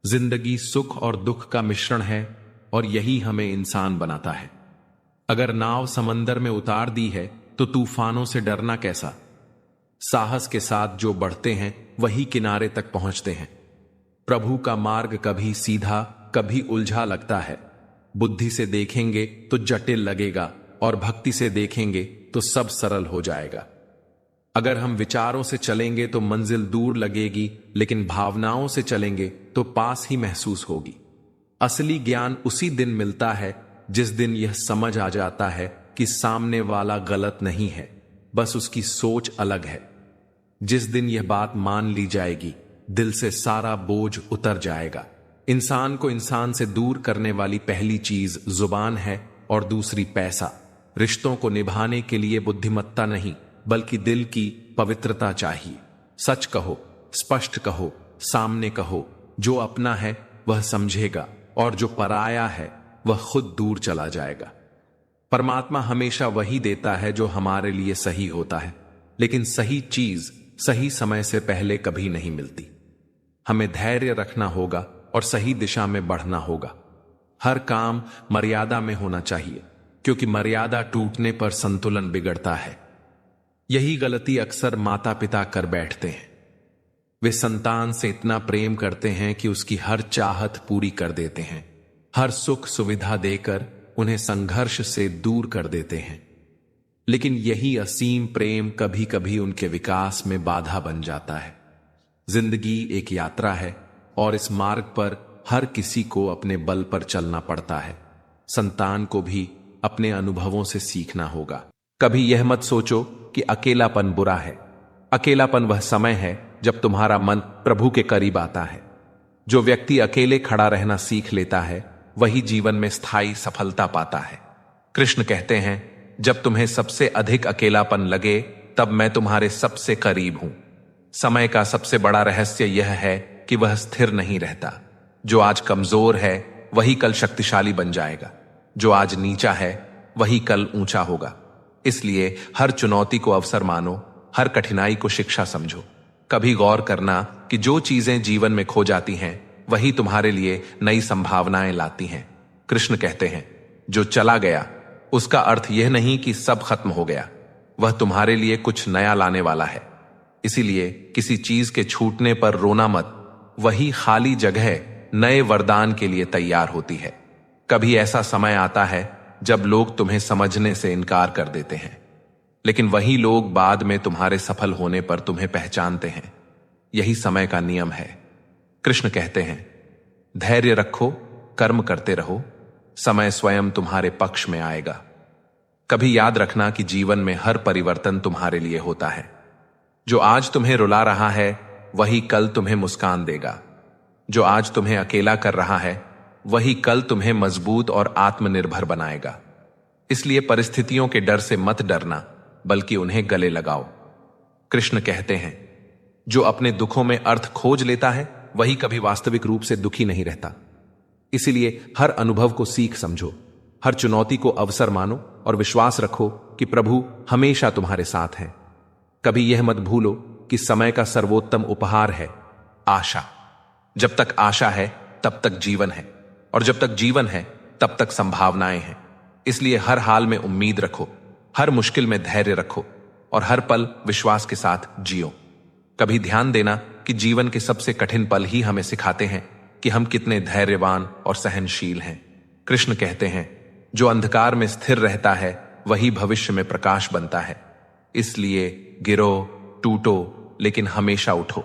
जिंदगी सुख और दुख का मिश्रण है, और यही हमें इंसान बनाता है। अगर नाव समंदर में उतार दी है तो तूफानों से डरना कैसा। साहस के साथ जो बढ़ते हैं वही किनारे तक पहुंचते हैं। प्रभु का मार्ग कभी सीधा कभी उलझा लगता है। बुद्धि से देखेंगे तो जटिल लगेगा और भक्ति से देखेंगे तो सब सरल हो जाएगा। अगर हम विचारों से चलेंगे तो मंजिल दूर लगेगी, लेकिन भावनाओं से चलेंगे तो पास ही महसूस होगी। असली ज्ञान उसी दिन मिलता है जिस दिन यह समझ आ जाता है कि सामने वाला गलत नहीं है, बस उसकी सोच अलग है। जिस दिन यह बात मान ली जाएगी, दिल से सारा बोझ उतर जाएगा। इंसान को इंसान से दूर करने वाली पहली चीज जुबान है और दूसरी पैसा। रिश्तों को निभाने के लिए बुद्धिमत्ता नहीं, बल्कि दिल की पवित्रता चाहिए। सच कहो, स्पष्ट कहो, सामने कहो। जो अपना है वह समझेगा और जो पराया है वह खुद दूर चला जाएगा। परमात्मा हमेशा वही देता है जो हमारे लिए सही होता है, लेकिन सही चीज सही समय से पहले कभी नहीं मिलती। हमें धैर्य रखना होगा और सही दिशा में बढ़ना होगा। हर काम मर्यादा में होना चाहिए, क्योंकि मर्यादा टूटने पर संतुलन बिगड़ता है। यही गलती अक्सर माता पिता कर बैठते हैं। वे संतान से इतना प्रेम करते हैं कि उसकी हर चाहत पूरी कर देते हैं, हर सुख सुविधा देकर उन्हें संघर्ष से दूर कर देते हैं। लेकिन यही असीम प्रेम कभी कभी उनके विकास में बाधा बन जाता है। जिंदगी एक यात्रा है और इस मार्ग पर हर किसी को अपने बल पर चलना पड़ता है। संतान को भी अपने अनुभवों से सीखना होगा। कभी यह मत सोचो कि अकेलापन बुरा है। अकेलापन वह समय है जब तुम्हारा मन प्रभु के करीब आता है। जो व्यक्ति अकेले खड़ा रहना सीख लेता है वही जीवन में स्थायी सफलता पाता है। कृष्ण कहते हैं, जब तुम्हें सबसे अधिक अकेलापन लगे तब मैं तुम्हारे सबसे करीब हूं। समय का सबसे बड़ा रहस्य यह है कि वह स्थिर नहीं रहता। जो आज कमजोर है वही कल शक्तिशाली बन जाएगा। जो आज नीचा है वही कल ऊंचा होगा। इसलिए हर चुनौती को अवसर मानो, हर कठिनाई को शिक्षा समझो। कभी गौर करना कि जो चीजें जीवन में खो जाती हैं वही तुम्हारे लिए नई संभावनाएं लाती हैं। कृष्ण कहते हैं, जो चला गया उसका अर्थ यह नहीं कि सब खत्म हो गया, वह तुम्हारे लिए कुछ नया लाने वाला है। इसीलिए किसी चीज के छूटने पर रोना मत। वही खाली जगह नए वरदान के लिए तैयार होती है। कभी ऐसा समय आता है जब लोग तुम्हें समझने से इनकार कर देते हैं, लेकिन वही लोग बाद में तुम्हारे सफल होने पर तुम्हें पहचानते हैं। यही समय का नियम है। कृष्ण कहते हैं, धैर्य रखो, कर्म करते रहो, समय स्वयं तुम्हारे पक्ष में आएगा। कभी याद रखना कि जीवन में हर परिवर्तन तुम्हारे लिए होता है। जो आज तुम्हें रुला रहा है वही कल तुम्हें मुस्कान देगा। जो आज तुम्हें अकेला कर रहा है वही कल तुम्हें मजबूत और आत्मनिर्भर बनाएगा। इसलिए परिस्थितियों के डर से मत डरना, बल्कि उन्हें गले लगाओ। कृष्ण कहते हैं, जो अपने दुखों में अर्थ खोज लेता है वही कभी वास्तविक रूप से दुखी नहीं रहता। इसीलिए हर अनुभव को सीख समझो, हर चुनौती को अवसर मानो और विश्वास रखो कि प्रभु हमेशा तुम्हारे साथ हैं। कभी यह मत भूलो कि समय का सर्वोत्तम उपहार है आशा। जब तक आशा है तब तक जीवन है, और जब तक जीवन है तब तक संभावनाएं हैं। इसलिए हर हाल में उम्मीद रखो, हर मुश्किल में धैर्य रखो और हर पल विश्वास के साथ जियो। कभी ध्यान देना कि जीवन के सबसे कठिन पल ही हमें सिखाते हैं कि हम कितने धैर्यवान और सहनशील हैं। कृष्ण कहते हैं, जो अंधकार में स्थिर रहता है वही भविष्य में प्रकाश बनता है। इसलिए गिरो, टूटो, लेकिन हमेशा उठो,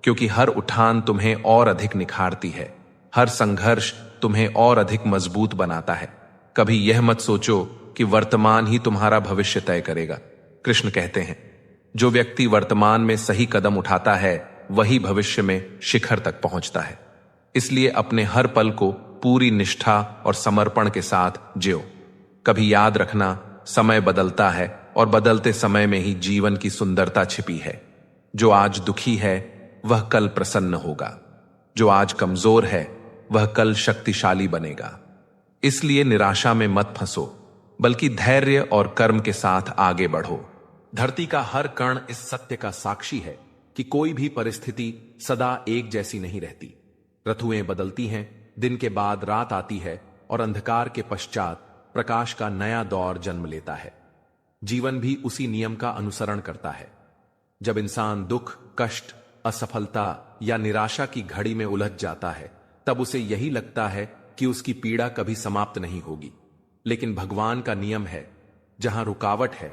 क्योंकि हर उठान तुम्हें और अधिक निखारती है। हर संघर्ष तुम्हें और अधिक मजबूत बनाता है। कभी यह मत सोचो कि वर्तमान ही तुम्हारा भविष्य तय करेगा। कृष्ण कहते हैं, जो व्यक्ति वर्तमान में सही कदम उठाता है वही भविष्य में शिखर तक पहुंचता है। इसलिए अपने हर पल को पूरी निष्ठा और समर्पण के साथ जियो। कभी याद रखना, समय बदलता है और बदलते समय में ही जीवन की सुंदरता छिपी है। जो आज दुखी है वह कल प्रसन्न होगा। जो आज कमजोर है वह कल शक्तिशाली बनेगा। इसलिए निराशा में मत फंसो, बल्कि धैर्य और कर्म के साथ आगे बढ़ो। धरती का हर कण इस सत्य का साक्षी है कि कोई भी परिस्थिति सदा एक जैसी नहीं रहती। ऋतुएं बदलती हैं, दिन के बाद रात आती है और अंधकार के पश्चात प्रकाश का नया दौर जन्म लेता है। जीवन भी उसी नियम का अनुसरण करता है। जब इंसान दुख, कष्ट, असफलता या निराशा की घड़ी में उलझ जाता है, तब उसे यही लगता है कि उसकी पीड़ा कभी समाप्त नहीं होगी। लेकिन भगवान का नियम है, जहां रुकावट है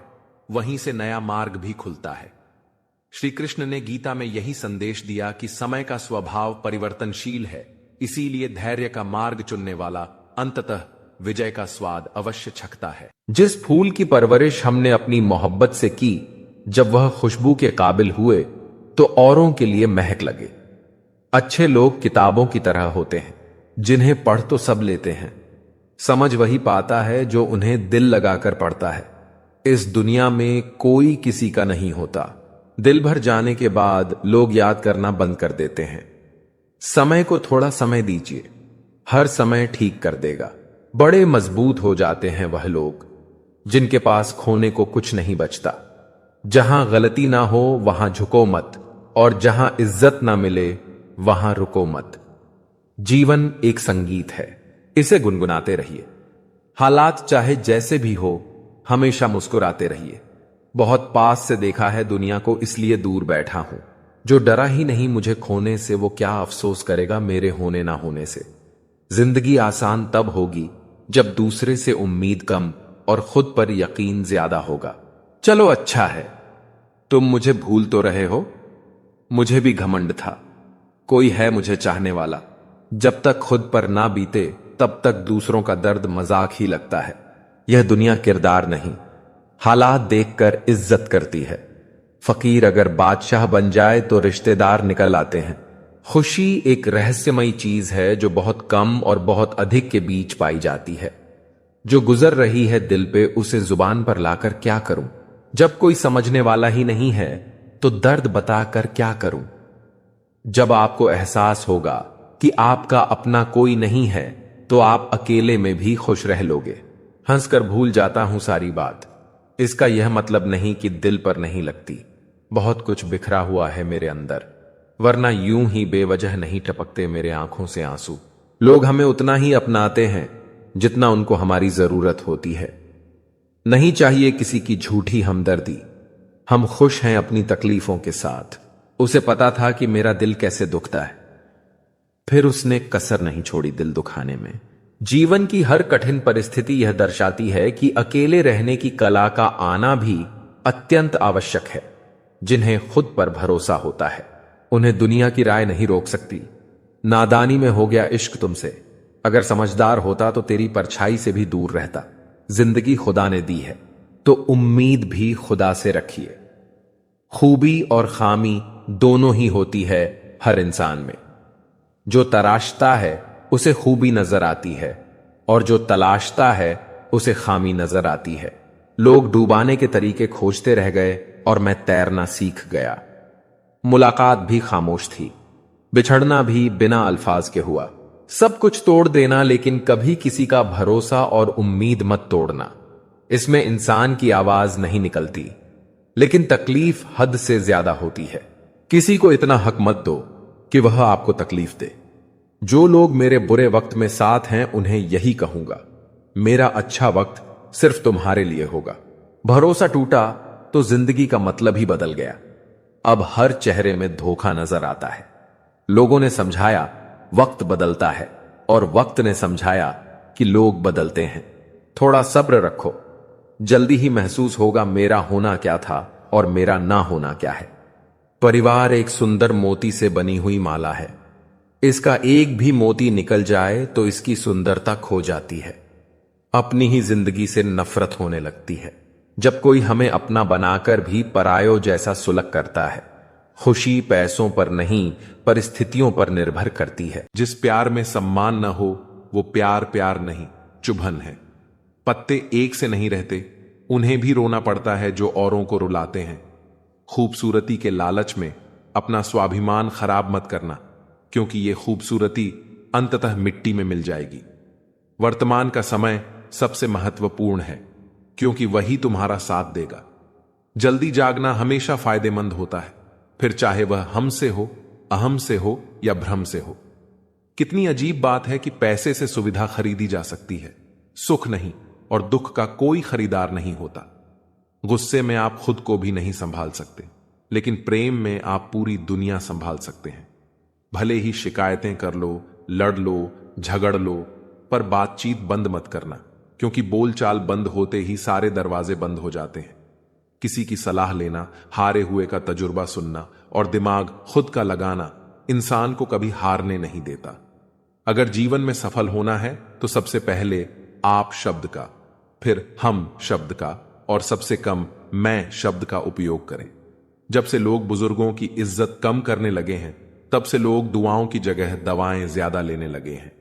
वहीं से नया मार्ग भी खुलता है। श्री कृष्ण ने गीता में यही संदेश दिया कि समय का स्वभाव परिवर्तनशील है, इसीलिए धैर्य का मार्ग चुनने वाला अंततः विजय का स्वाद अवश्य चखता है। जिस फूल की परवरिश हमने अपनी मोहब्बत से की, जब वह खुशबू के काबिल हुए तो औरों के लिए महक लगे। अच्छे लोग किताबों की तरह होते हैं, जिन्हें पढ़ तो सब लेते हैं, समझ वही पाता है जो उन्हें दिल लगाकर पढ़ता है। इस दुनिया में कोई किसी का नहीं होता। दिल भर जाने के बाद लोग याद करना बंद कर देते हैं। समय को थोड़ा समय दीजिए, हर समय ठीक कर देगा। बड़े मजबूत हो जाते हैं वह लोग जिनके पास खोने को कुछ नहीं बचता। जहां गलती ना हो वहां झुको मत, और जहां इज्जत ना मिले वहां रुको मत। जीवन एक संगीत है, इसे गुनगुनाते रहिए। हालात चाहे जैसे भी हो, हमेशा मुस्कुराते रहिए। बहुत पास से देखा है दुनिया को, इसलिए दूर बैठा हूं। जो डरा ही नहीं मुझे खोने से, वो क्या अफसोस करेगा मेरे होने ना होने से। जिंदगी आसान तब होगी जब दूसरे से उम्मीद कम और खुद पर यकीन ज्यादा होगा। चलो अच्छा है, तुम मुझे भूल तो रहे हो। मुझे भी घमंड था, कोई है मुझे चाहने वाला। जब तक खुद पर ना बीते तब तक दूसरों का दर्द मजाक ही लगता है। यह दुनिया किरदार नहीं, हालात देखकर इज्जत करती है। फकीर अगर बादशाह बन जाए तो रिश्तेदार निकल आते हैं। खुशी एक रहस्यमयी चीज है जो बहुत कम और बहुत अधिक के बीच पाई जाती है। जो गुजर रही है दिल पे, उसे जुबान पर लाकर क्या करूं। जब कोई समझने वाला ही नहीं है तो दर्द बताकर क्या करूं। जब आपको एहसास होगा कि आपका अपना कोई नहीं है तो आप अकेले में भी खुश रह लोगे। हंसकर भूल जाता हूं सारी बात, इसका यह मतलब नहीं कि दिल पर नहीं लगती। बहुत कुछ बिखरा हुआ है मेरे अंदर, वरना यूं ही बेवजह नहीं टपकते मेरे आंखों से आंसू। लोग हमें उतना ही अपनाते हैं जितना उनको हमारी जरूरत होती है। नहीं चाहिए किसी की झूठी हमदर्दी। हम खुश हैं अपनी तकलीफों के साथ। उसे पता था कि मेरा दिल कैसे दुखता है, फिर उसने कसर नहीं छोड़ी दिल दुखाने में। जीवन की हर कठिन परिस्थिति यह दर्शाती है कि अकेले रहने की कला का आना भी अत्यंत आवश्यक है। जिन्हें खुद पर भरोसा होता है उन्हें दुनिया की राय नहीं रोक सकती। नादानी में हो गया इश्क तुमसे, अगर समझदार होता तो तेरी परछाई से भी दूर रहता। जिंदगी खुदा ने दी है तो उम्मीद भी खुदा से रखिए। खूबी और खामी दोनों ही होती है हर इंसान में। जो तराशता है उसे खूबी नजर आती है, और जो तलाशता है उसे खामी नजर आती है। लोग डूबाने के तरीके खोजते रह गए और मैं तैरना सीख गया। मुलाकात भी खामोश थी, बिछड़ना भी बिना अल्फाज के हुआ। सब कुछ तोड़ देना, लेकिन कभी किसी का भरोसा और उम्मीद मत तोड़ना। इसमें इंसान की आवाज नहीं निकलती, लेकिन तकलीफ हद से ज्यादा होती है। किसी को इतना हक मत दो कि वह आपको तकलीफ दे। जो लोग मेरे बुरे वक्त में साथ हैं उन्हें यही कहूंगा, मेरा अच्छा वक्त सिर्फ तुम्हारे लिए होगा। भरोसा टूटा तो जिंदगी का मतलब ही बदल गया। अब हर चेहरे में धोखा नजर आता है। लोगों ने समझाया वक्त बदलता है, और वक्त ने समझाया कि लोग बदलते हैं। थोड़ा सब्र रखो, जल्दी ही महसूस होगा मेरा होना क्या था और मेरा ना होना क्या है। परिवार एक सुंदर मोती से बनी हुई माला है। इसका एक भी मोती निकल जाए तो इसकी सुंदरता खो जाती है। अपनी ही जिंदगी से नफरत होने लगती है जब कोई हमें अपना बनाकर भी परायों जैसा सुलग करता है। खुशी पैसों पर नहीं, परिस्थितियों पर निर्भर करती है। जिस प्यार में सम्मान न हो वो प्यार प्यार नहीं, चुभन है। पत्ते एक से नहीं रहते, उन्हें भी रोना पड़ता है जो औरों को रुलाते हैं। खूबसूरती के लालच में अपना स्वाभिमान खराब मत करना, क्योंकि यह खूबसूरती अंततः मिट्टी में मिल जाएगी। वर्तमान का समय सबसे महत्वपूर्ण है, क्योंकि वही तुम्हारा साथ देगा। जल्दी जागना हमेशा फायदेमंद होता है, फिर चाहे वह हमसे हो, अहम से हो या भ्रम से हो। कितनी अजीब बात है कि पैसे से सुविधा खरीदी जा सकती है, सुख नहीं, और दुख का कोई खरीदार नहीं होता। गुस्से में आप खुद को भी नहीं संभाल सकते, लेकिन प्रेम में आप पूरी दुनिया संभाल सकते हैं। भले ही शिकायतें कर लो, लड़ लो, झगड़ लो, पर बातचीत बंद मत करना, क्योंकि बोलचाल बंद होते ही सारे दरवाजे बंद हो जाते हैं। किसी की सलाह लेना, हारे हुए का तजुर्बा सुनना और दिमाग खुद का लगाना इंसान को कभी हारने नहीं देता। अगर जीवन में सफल होना है तो सबसे पहले आप शब्द का, फिर हम शब्द का और सबसे कम मैं शब्द का उपयोग करें। जब से लोग बुजुर्गों की इज्जत कम करने लगे हैं, तब से लोग दुआओं की जगह दवाएं ज्यादा लेने लगे हैं।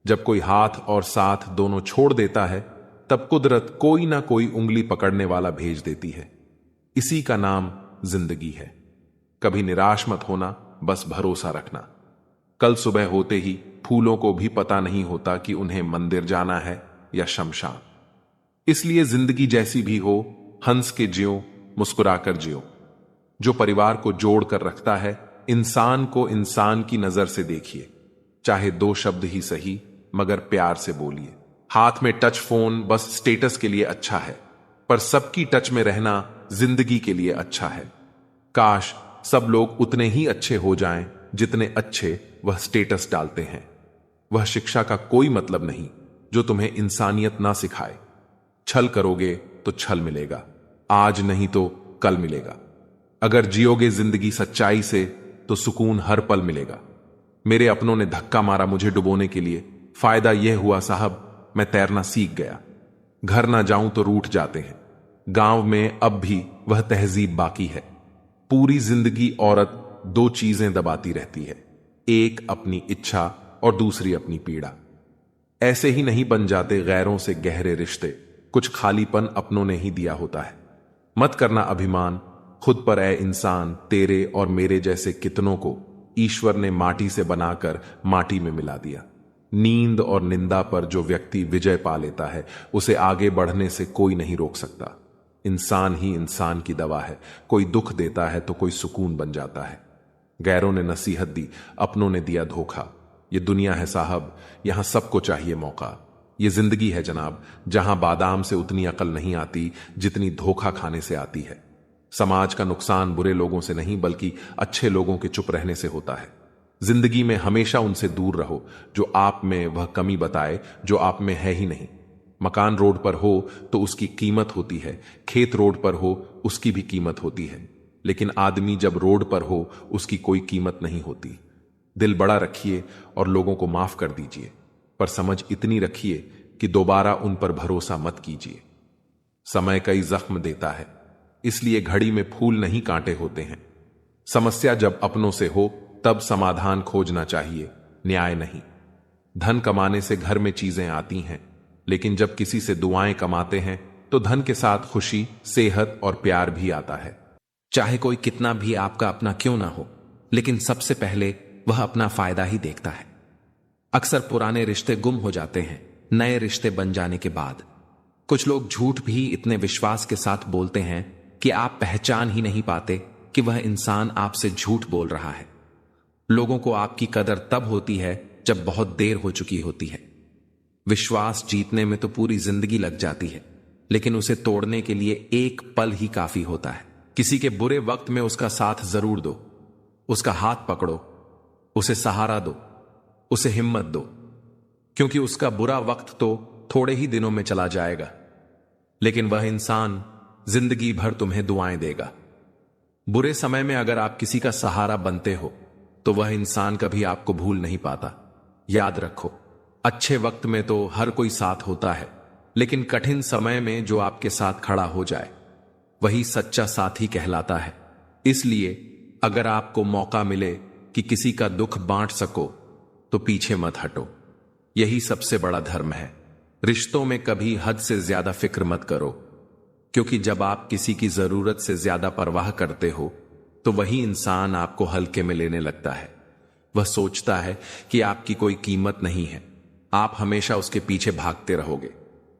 जब कोई हाथ और साथ दोनों छोड़ देता है, तब कुदरत कोई ना कोई उंगली पकड़ने वाला भेज देती है। इसी का नाम जिंदगी है। कभी निराश मत होना, बस भरोसा रखना। कल सुबह होते ही फूलों को भी पता नहीं होता कि उन्हें मंदिर जाना है या शमशान। इसलिए जिंदगी जैसी भी हो, हंस के जियो, मुस्कुराकर जियो। जो परिवार को जोड़ कर रखता है, इंसान को इंसान की नजर से देखिए। चाहे 2 शब्द ही सही, मगर प्यार से बोलिए। हाथ में टच फोन बस स्टेटस के लिए अच्छा है, पर सबकी टच में रहना जिंदगी के लिए अच्छा है। काश सब लोग उतने ही अच्छे हो जाएं जितने अच्छे वह स्टेटस डालते हैं। वह शिक्षा का कोई मतलब नहीं जो तुम्हें इंसानियत ना सिखाए। छल करोगे तो छल मिलेगा, आज नहीं तो कल मिलेगा। अगर जियोगे जिंदगी सच्चाई से तो सुकून हर पल मिलेगा। मेरे अपनों ने धक्का मारा मुझे डुबोने के लिए, फायदा यह हुआ साहब मैं तैरना सीख गया। घर ना जाऊं तो रूठ जाते हैं, गांव में अब भी वह तहजीब बाकी है। पूरी जिंदगी औरत 2 चीजें दबाती रहती है, एक अपनी इच्छा और दूसरी अपनी पीड़ा। ऐसे ही नहीं बन जाते गैरों से गहरे रिश्ते, कुछ खालीपन अपनों ने ही दिया होता है। मत करना अभिमान खुद पर, ऐ इंसान। तेरे और मेरे जैसे कितनों को ईश्वर ने माटी से बनाकर माटी में मिला दिया। नींद और निंदा पर जो व्यक्ति विजय पा लेता है, उसे आगे बढ़ने से कोई नहीं रोक सकता। इंसान ही इंसान की दवा है। कोई दुख देता है तो कोई सुकून बन जाता है। गैरों ने नसीहत दी, अपनों ने दिया धोखा। ये दुनिया है साहब, यहां सबको चाहिए मौका। ये जिंदगी है जनाब, जहां बादाम से उतनी अकल नहीं आती जितनी धोखा खाने से आती है। समाज का नुकसान बुरे लोगों से नहीं, बल्कि अच्छे लोगों के चुप रहने से होता है। जिंदगी में हमेशा उनसे दूर रहो जो आप में वह कमी बताए जो आप में है ही नहीं। मकान रोड पर हो तो उसकी कीमत होती है, खेत रोड पर हो उसकी भी कीमत होती है, लेकिन आदमी जब रोड पर हो उसकी कोई कीमत नहीं होती। दिल बड़ा रखिए और लोगों को माफ कर दीजिए, पर समझ इतनी रखिए कि दोबारा उन पर भरोसा मत कीजिए। समय कई जख्म देता है, इसलिए घड़ी में फूल नहीं कांटे होते हैं। समस्या जब अपनों से हो तब समाधान खोजना चाहिए, न्याय नहीं। धन कमाने से घर में चीजें आती हैं, लेकिन जब किसी से दुआएं कमाते हैं तो धन के साथ खुशी, सेहत और प्यार भी आता है। चाहे कोई कितना भी आपका अपना क्यों ना हो, लेकिन सबसे पहले वह अपना फायदा ही देखता है। अक्सर पुराने रिश्ते गुम हो जाते हैं नए रिश्ते बन जाने के बाद। कुछ लोग झूठ भी इतने विश्वास के साथ बोलते हैं कि आप पहचान ही नहीं पाते कि वह इंसान आपसे झूठ बोल रहा है। लोगों को आपकी कदर तब होती है जब बहुत देर हो चुकी होती है। विश्वास जीतने में तो पूरी जिंदगी लग जाती है, लेकिन उसे तोड़ने के लिए एक पल ही काफी होता है। किसी के बुरे वक्त में उसका साथ जरूर दो, उसका हाथ पकड़ो, उसे सहारा दो, उसे हिम्मत दो, क्योंकि उसका बुरा वक्त तो थोड़े ही दिनों में चला जाएगा, लेकिन वह इंसान जिंदगी भर तुम्हें दुआएं देगा। बुरे समय में अगर आप किसी का सहारा बनते हो तो वह इंसान कभी आपको भूल नहीं पाता। याद रखो, अच्छे वक्त में तो हर कोई साथ होता है, लेकिन कठिन समय में जो आपके साथ खड़ा हो जाए वही सच्चा साथी कहलाता है। इसलिए अगर आपको मौका मिले कि किसी का दुख बांट सको तो पीछे मत हटो। यही सबसे बड़ा धर्म है। रिश्तों में कभी हद से ज्यादा फिक्र मत करो, क्योंकि जब आप किसी की जरूरत से ज्यादा परवाह करते हो तो वही इंसान आपको हल्के में लेने लगता है। वह सोचता है कि आपकी कोई कीमत नहीं है, आप हमेशा उसके पीछे भागते रहोगे।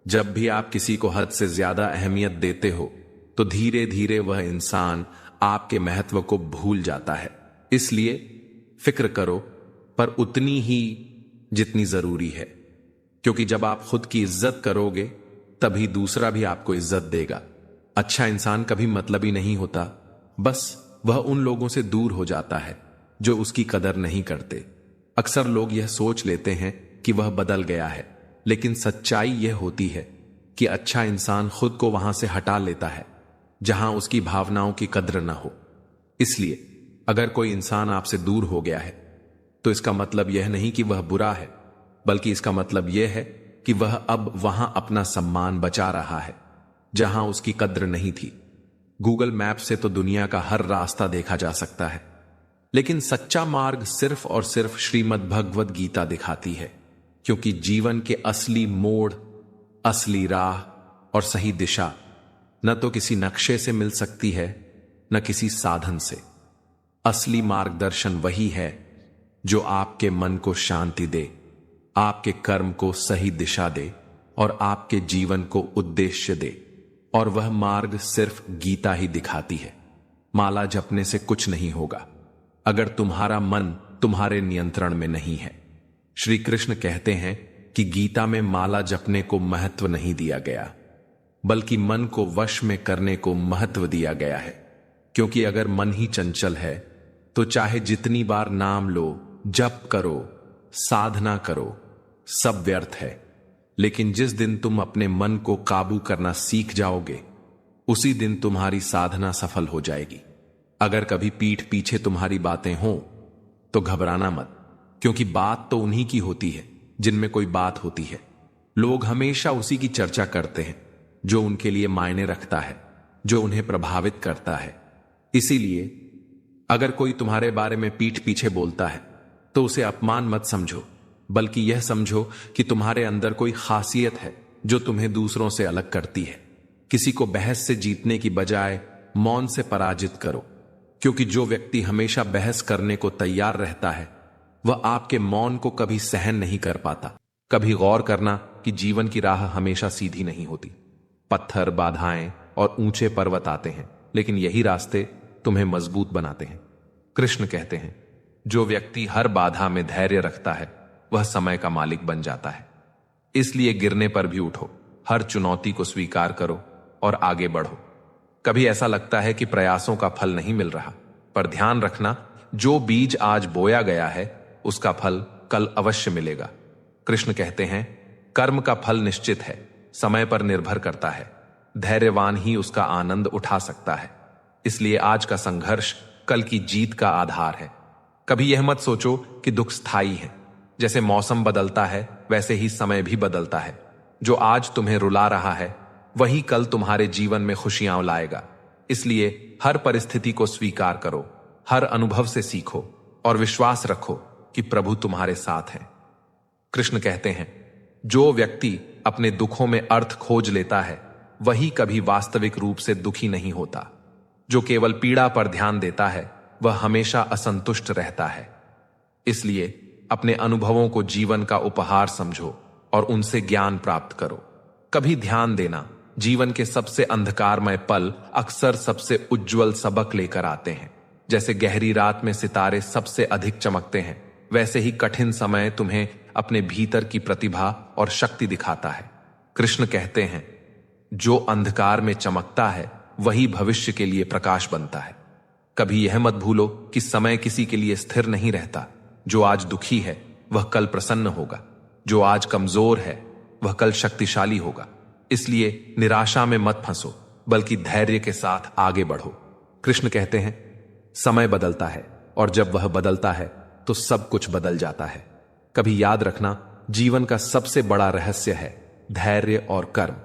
जब भी आप किसी को हद से ज्यादा अहमियत देते हो तो धीरे धीरे वह इंसान आपके महत्व को भूल जाता है। इसलिए फिक्र करो, पर उतनी ही जितनी जरूरी है, क्योंकि जब आप खुद की इज्जत करोगे तभी दूसरा भी आपको इज्जत देगा। अच्छा इंसान कभी मतलबी नहीं होता, बस वह उन लोगों से दूर हो जाता है जो उसकी कदर नहीं करते। अक्सर लोग यह सोच लेते हैं कि वह बदल गया है, लेकिन सच्चाई यह होती है कि अच्छा इंसान खुद को वहां से हटा लेता है जहां उसकी भावनाओं की कद्र न हो। इसलिए अगर कोई इंसान आपसे दूर हो गया है तो इसका मतलब यह नहीं कि वह बुरा है, बल्कि इसका मतलब यह है कि वह अब वहां अपना सम्मान बचा रहा है जहां उसकी कद्र नहीं थी। गूगल मैप से तो दुनिया का हर रास्ता देखा जा सकता है, लेकिन सच्चा मार्ग सिर्फ और सिर्फ श्रीमद् भगवद गीता दिखाती है, क्योंकि जीवन के असली मोड़, असली राह और सही दिशा न तो किसी नक्शे से मिल सकती है, न किसी साधन से। असली मार्गदर्शन वही है जो आपके मन को शांति दे, आपके कर्म को सही दिशा दे और आपके जीवन को उद्देश्य दे। और वह मार्ग सिर्फ गीता ही दिखाती है। माला जपने से कुछ नहीं होगा अगर तुम्हारा मन तुम्हारे नियंत्रण में नहीं है। श्री कृष्ण कहते हैं कि गीता में माला जपने को महत्व नहीं दिया गया, बल्कि मन को वश में करने को महत्व दिया गया है। क्योंकि अगर मन ही चंचल है तो चाहे जितनी बार नाम लो, जप करो, साधना करो, सब व्यर्थ है। लेकिन जिस दिन तुम अपने मन को काबू करना सीख जाओगे, उसी दिन तुम्हारी साधना सफल हो जाएगी। अगर कभी पीठ पीछे तुम्हारी बातें हों तो घबराना मत, क्योंकि बात तो उन्हीं की होती है जिनमें कोई बात होती है। लोग हमेशा उसी की चर्चा करते हैं जो उनके लिए मायने रखता है, जो उन्हें प्रभावित करता है। इसीलिए अगर कोई तुम्हारे बारे में पीठ पीछे बोलता है तो उसे अपमान मत समझो, बल्कि यह समझो कि तुम्हारे अंदर कोई खासियत है जो तुम्हें दूसरों से अलग करती है। किसी को बहस से जीतने की बजाय मौन से पराजित करो, क्योंकि जो व्यक्ति हमेशा बहस करने को तैयार रहता है वह आपके मौन को कभी सहन नहीं कर पाता। कभी गौर करना कि जीवन की राह हमेशा सीधी नहीं होती। पत्थर, बाधाएं और ऊंचे पर्वत आते हैं, लेकिन यही रास्ते तुम्हें मजबूत बनाते हैं। कृष्ण कहते हैं, जो व्यक्ति हर बाधा में धैर्य रखता है वह समय का मालिक बन जाता है। इसलिए गिरने पर भी उठो, हर चुनौती को स्वीकार करो और आगे बढ़ो। कभी ऐसा लगता है कि प्रयासों का फल नहीं मिल रहा, पर ध्यान रखना, जो बीज आज बोया गया है उसका फल कल अवश्य मिलेगा। कृष्ण कहते हैं, कर्म का फल निश्चित है, समय पर निर्भर करता है। धैर्यवान ही उसका आनंद उठा सकता है। इसलिए आज का संघर्ष कल की जीत का आधार है। कभी यह मत सोचो कि दुख स्थायी है। जैसे मौसम बदलता है वैसे ही समय भी बदलता है। जो आज तुम्हें रुला रहा है वही कल तुम्हारे जीवन में खुशियां लाएगा। इसलिए हर परिस्थिति को स्वीकार करो, हर अनुभव से सीखो और विश्वास रखो कि प्रभु तुम्हारे साथ है। कृष्ण कहते हैं, जो व्यक्ति अपने दुखों में अर्थ खोज लेता है वही कभी वास्तविक रूप से दुखी नहीं होता। जो केवल पीड़ा पर ध्यान देता है वह हमेशा असंतुष्ट रहता है। इसलिए अपने अनुभवों को जीवन का उपहार समझो और उनसे ज्ञान प्राप्त करो। कभी ध्यान देना, जीवन के सबसे अंधकारमय पल अक्सर सबसे उज्जवल सबक लेकर आते हैं। जैसे गहरी रात में सितारे सबसे अधिक चमकते हैं, वैसे ही कठिन समय तुम्हें अपने भीतर की प्रतिभा और शक्ति दिखाता है। कृष्ण कहते हैं, जो अंधकार में चमकता है वही भविष्य के लिए प्रकाश बनता है। कभी यह मत भूलो कि समय किसी के लिए स्थिर नहीं रहता। जो आज दुखी है वह कल प्रसन्न होगा, जो आज कमजोर है वह कल शक्तिशाली होगा। इसलिए निराशा में मत फंसो, बल्कि धैर्य के साथ आगे बढ़ो। कृष्ण कहते हैं, समय बदलता है और जब वह बदलता है तो सब कुछ बदल जाता है। कभी याद रखना, जीवन का सबसे बड़ा रहस्य है धैर्य और कर्म।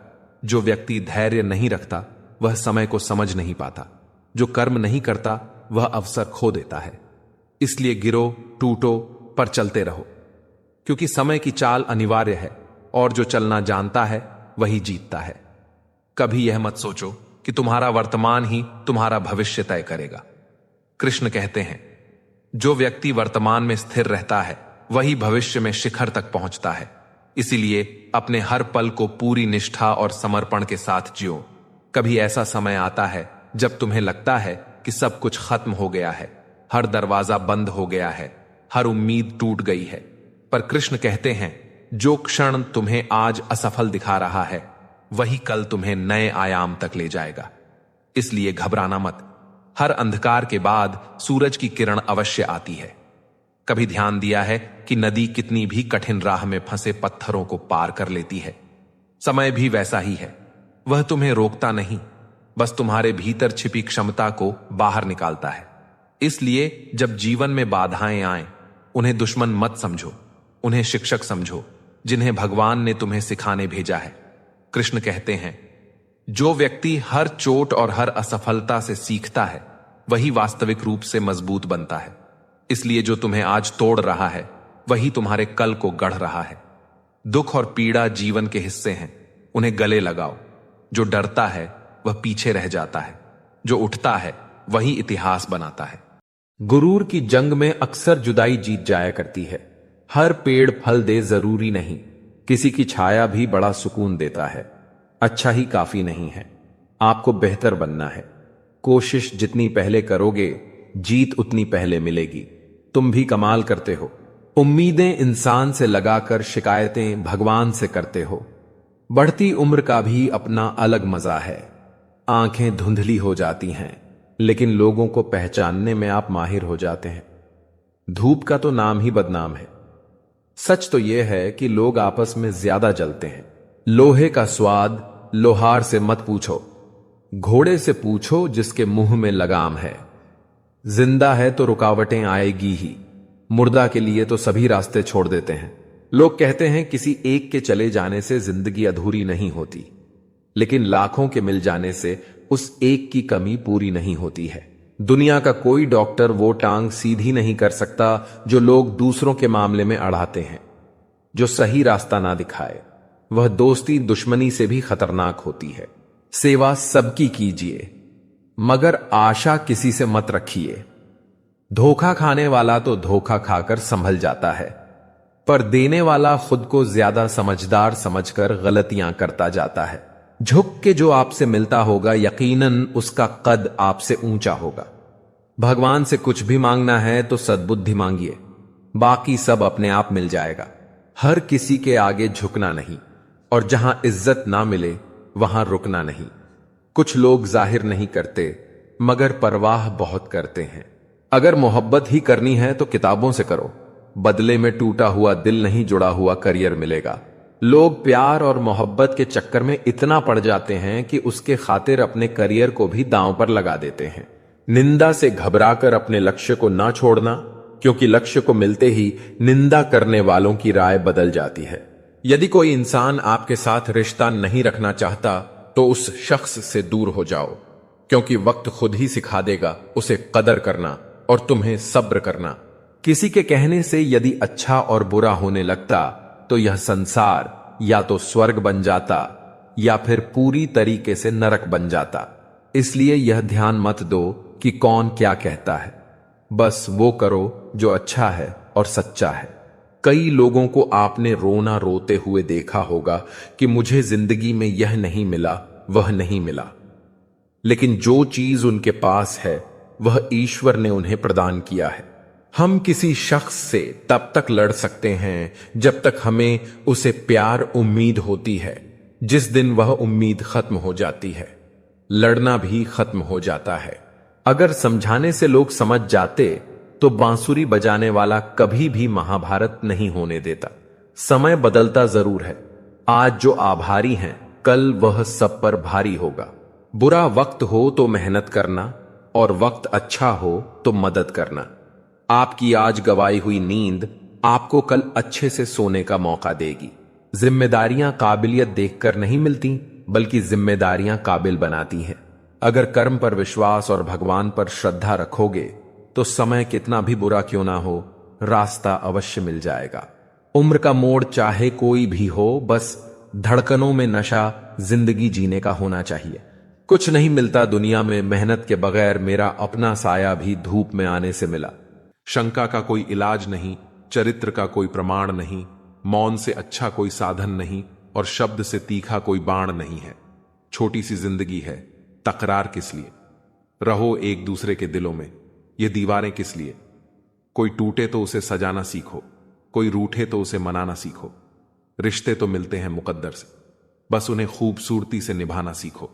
जो व्यक्ति धैर्य नहीं रखता वह समय को समझ नहीं पाता। जो कर्म नहीं करता वह अवसर खो देता है। इसलिए गिरो, टूटो, पर चलते रहो, क्योंकि समय की चाल अनिवार्य है और जो चलना जानता है वही जीतता है। कभी यह मत सोचो कि तुम्हारा वर्तमान ही तुम्हारा भविष्य तय करेगा। कृष्ण कहते हैं, जो व्यक्ति वर्तमान में स्थिर रहता है वही भविष्य में शिखर तक पहुंचता है। इसीलिए अपने हर पल को पूरी निष्ठा और समर्पण के साथ जियो। कभी ऐसा समय आता है जब तुम्हें लगता है कि सब कुछ खत्म हो गया है, हर दरवाजा बंद हो गया है, हर उम्मीद टूट गई है। पर कृष्ण कहते हैं, जो क्षण तुम्हें आज असफल दिखा रहा है वही कल तुम्हें नए आयाम तक ले जाएगा। इसलिए घबराना मत। हर अंधकार के बाद सूरज की किरण अवश्य आती है। कभी ध्यान दिया है कि नदी कितनी भी कठिन राह में फंसे पत्थरों को पार कर लेती है? समय भी वैसा ही है। वह तुम्हें रोकता नहीं, बस तुम्हारे भीतर छिपी क्षमता को बाहर निकालता है। इसलिए जब जीवन में बाधाएं आए, उन्हें दुश्मन मत समझो, उन्हें शिक्षक समझो, जिन्हें भगवान ने तुम्हें सिखाने भेजा है। कृष्ण कहते हैं, जो व्यक्ति हर चोट और हर असफलता से सीखता है, वही वास्तविक रूप से मजबूत बनता है। इसलिए जो तुम्हें आज तोड़ रहा है, वही तुम्हारे कल को गढ़ रहा है। दुख और पीड़ा जीवन के हिस्से हैं, उन्हें गले लगाओ। जो डरता है वह पीछे रह जाता है, जो उठता है वही इतिहास बनाता है। गुरूर की जंग में अक्सर जुदाई जीत जाया करती है। हर पेड़ फल दे जरूरी नहीं, किसी की छाया भी बड़ा सुकून देता है। अच्छा ही काफी नहीं है, आपको बेहतर बनना है। कोशिश जितनी पहले करोगे, जीत उतनी पहले मिलेगी। तुम भी कमाल करते हो। उम्मीदें इंसान से लगाकर शिकायतें भगवान से करते हो। बढ़ती उम्र का भी अपना अलग मजा है। आंखें धुंधली हो जाती हैं, लेकिन लोगों को पहचानने में आप माहिर हो जाते हैं। धूप का तो नाम ही बदनाम है। सच तो यह है कि लोग आपस में ज्यादा जलते हैं। लोहे का स्वाद लोहार से मत पूछो, घोड़े से पूछो जिसके मुंह में लगाम है। जिंदा है तो रुकावटें आएगी ही, मुर्दा के लिए तो सभी रास्ते छोड़ देते हैं। लोग कहते हैं किसी एक के चले जाने से जिंदगी अधूरी नहीं होती, लेकिन लाखों के मिल जाने से उस एक की कमी पूरी नहीं होती है। दुनिया का कोई डॉक्टर वो टांग सीधी नहीं कर सकता जो लोग दूसरों के मामले में अड़ाते हैं। जो सही रास्ता ना दिखाए, वह दोस्ती दुश्मनी से भी खतरनाक होती है। सेवा सबकी कीजिए, मगर आशा किसी से मत रखिए। धोखा खाने वाला तो धोखा खाकर संभल जाता है, पर देने वाला खुद को ज्यादा समझदार समझकर गलतियां करता जाता है। झुक के जो आपसे मिलता होगा, यकीनन उसका कद आपसे ऊंचा होगा। भगवान से कुछ भी मांगना है तो सद्बुद्धि मांगिए, बाकी सब अपने आप मिल जाएगा। हर किसी के आगे झुकना नहीं, और जहां इज्जत ना मिले वहां रुकना नहीं। कुछ लोग जाहिर नहीं करते, मगर परवाह बहुत करते हैं। अगर मोहब्बत ही करनी है तो किताबों से करो, बदले में टूटा हुआ दिल नहीं जुड़ा हुआ करियर मिलेगा। लोग प्यार और मोहब्बत के चक्कर में इतना पड़ जाते हैं कि उसके खातिर अपने करियर को भी दांव पर लगा देते हैं। निंदा से घबराकर अपने लक्ष्य को ना छोड़ना, क्योंकि लक्ष्य को मिलते ही निंदा करने वालों की राय बदल जाती है। यदि कोई इंसान आपके साथ रिश्ता नहीं रखना चाहता तो उस शख्स से दूर हो जाओ, क्योंकि वक्त खुद ही सिखा देगा उसे कदर करना और तुम्हें सब्र करना। किसी के कहने से यदि अच्छा और बुरा होने लगता तो यह संसार या तो स्वर्ग बन जाता या फिर पूरी तरीके से नरक बन जाता। इसलिए यह ध्यान मत दो कि कौन क्या कहता है, बस वो करो जो अच्छा है और सच्चा है। कई लोगों को आपने रोना रोते हुए देखा होगा कि मुझे जिंदगी में यह नहीं मिला, वह नहीं मिला, लेकिन जो चीज उनके पास है वह ईश्वर ने उन्हें प्रदान किया है। हम किसी शख्स से तब तक लड़ सकते हैं जब तक हमें उसे प्यार उम्मीद होती है। जिस दिन वह उम्मीद खत्म हो जाती है, लड़ना भी खत्म हो जाता है। अगर समझाने से लोग समझ जाते तो बांसुरी बजाने वाला कभी भी महाभारत नहीं होने देता। समय बदलता जरूर है, आज जो आभारी हैं कल वह सब पर भारी होगा। बुरा वक्त हो तो मेहनत करना, और वक्त अच्छा हो तो मदद करना। आपकी आज गवाई हुई नींद आपको कल अच्छे से सोने का मौका देगी। जिम्मेदारियां काबिलियत देखकर नहीं मिलती, बल्कि जिम्मेदारियां काबिल बनाती हैं। अगर कर्म पर विश्वास और भगवान पर श्रद्धा रखोगे तो समय कितना भी बुरा क्यों ना हो, रास्ता अवश्य मिल जाएगा। उम्र का मोड़ चाहे कोई भी हो, बस धड़कनों में नशा जिंदगी जीने का होना चाहिए। कुछ नहीं मिलता दुनिया में मेहनत के बगैर। मेरा अपना साया भी धूप में आने से मिला। शंका का कोई इलाज नहीं, चरित्र का कोई प्रमाण नहीं, मौन से अच्छा कोई साधन नहीं, और शब्द से तीखा कोई बाण नहीं है। छोटी सी जिंदगी है, तकरार किस लिए? रहो एक दूसरे के दिलों में, ये दीवारें किस लिए? कोई टूटे तो उसे सजाना सीखो, कोई रूठे तो उसे मनाना सीखो। रिश्ते तो मिलते हैं मुकद्दर से, बस उन्हें खूबसूरती से निभाना सीखो।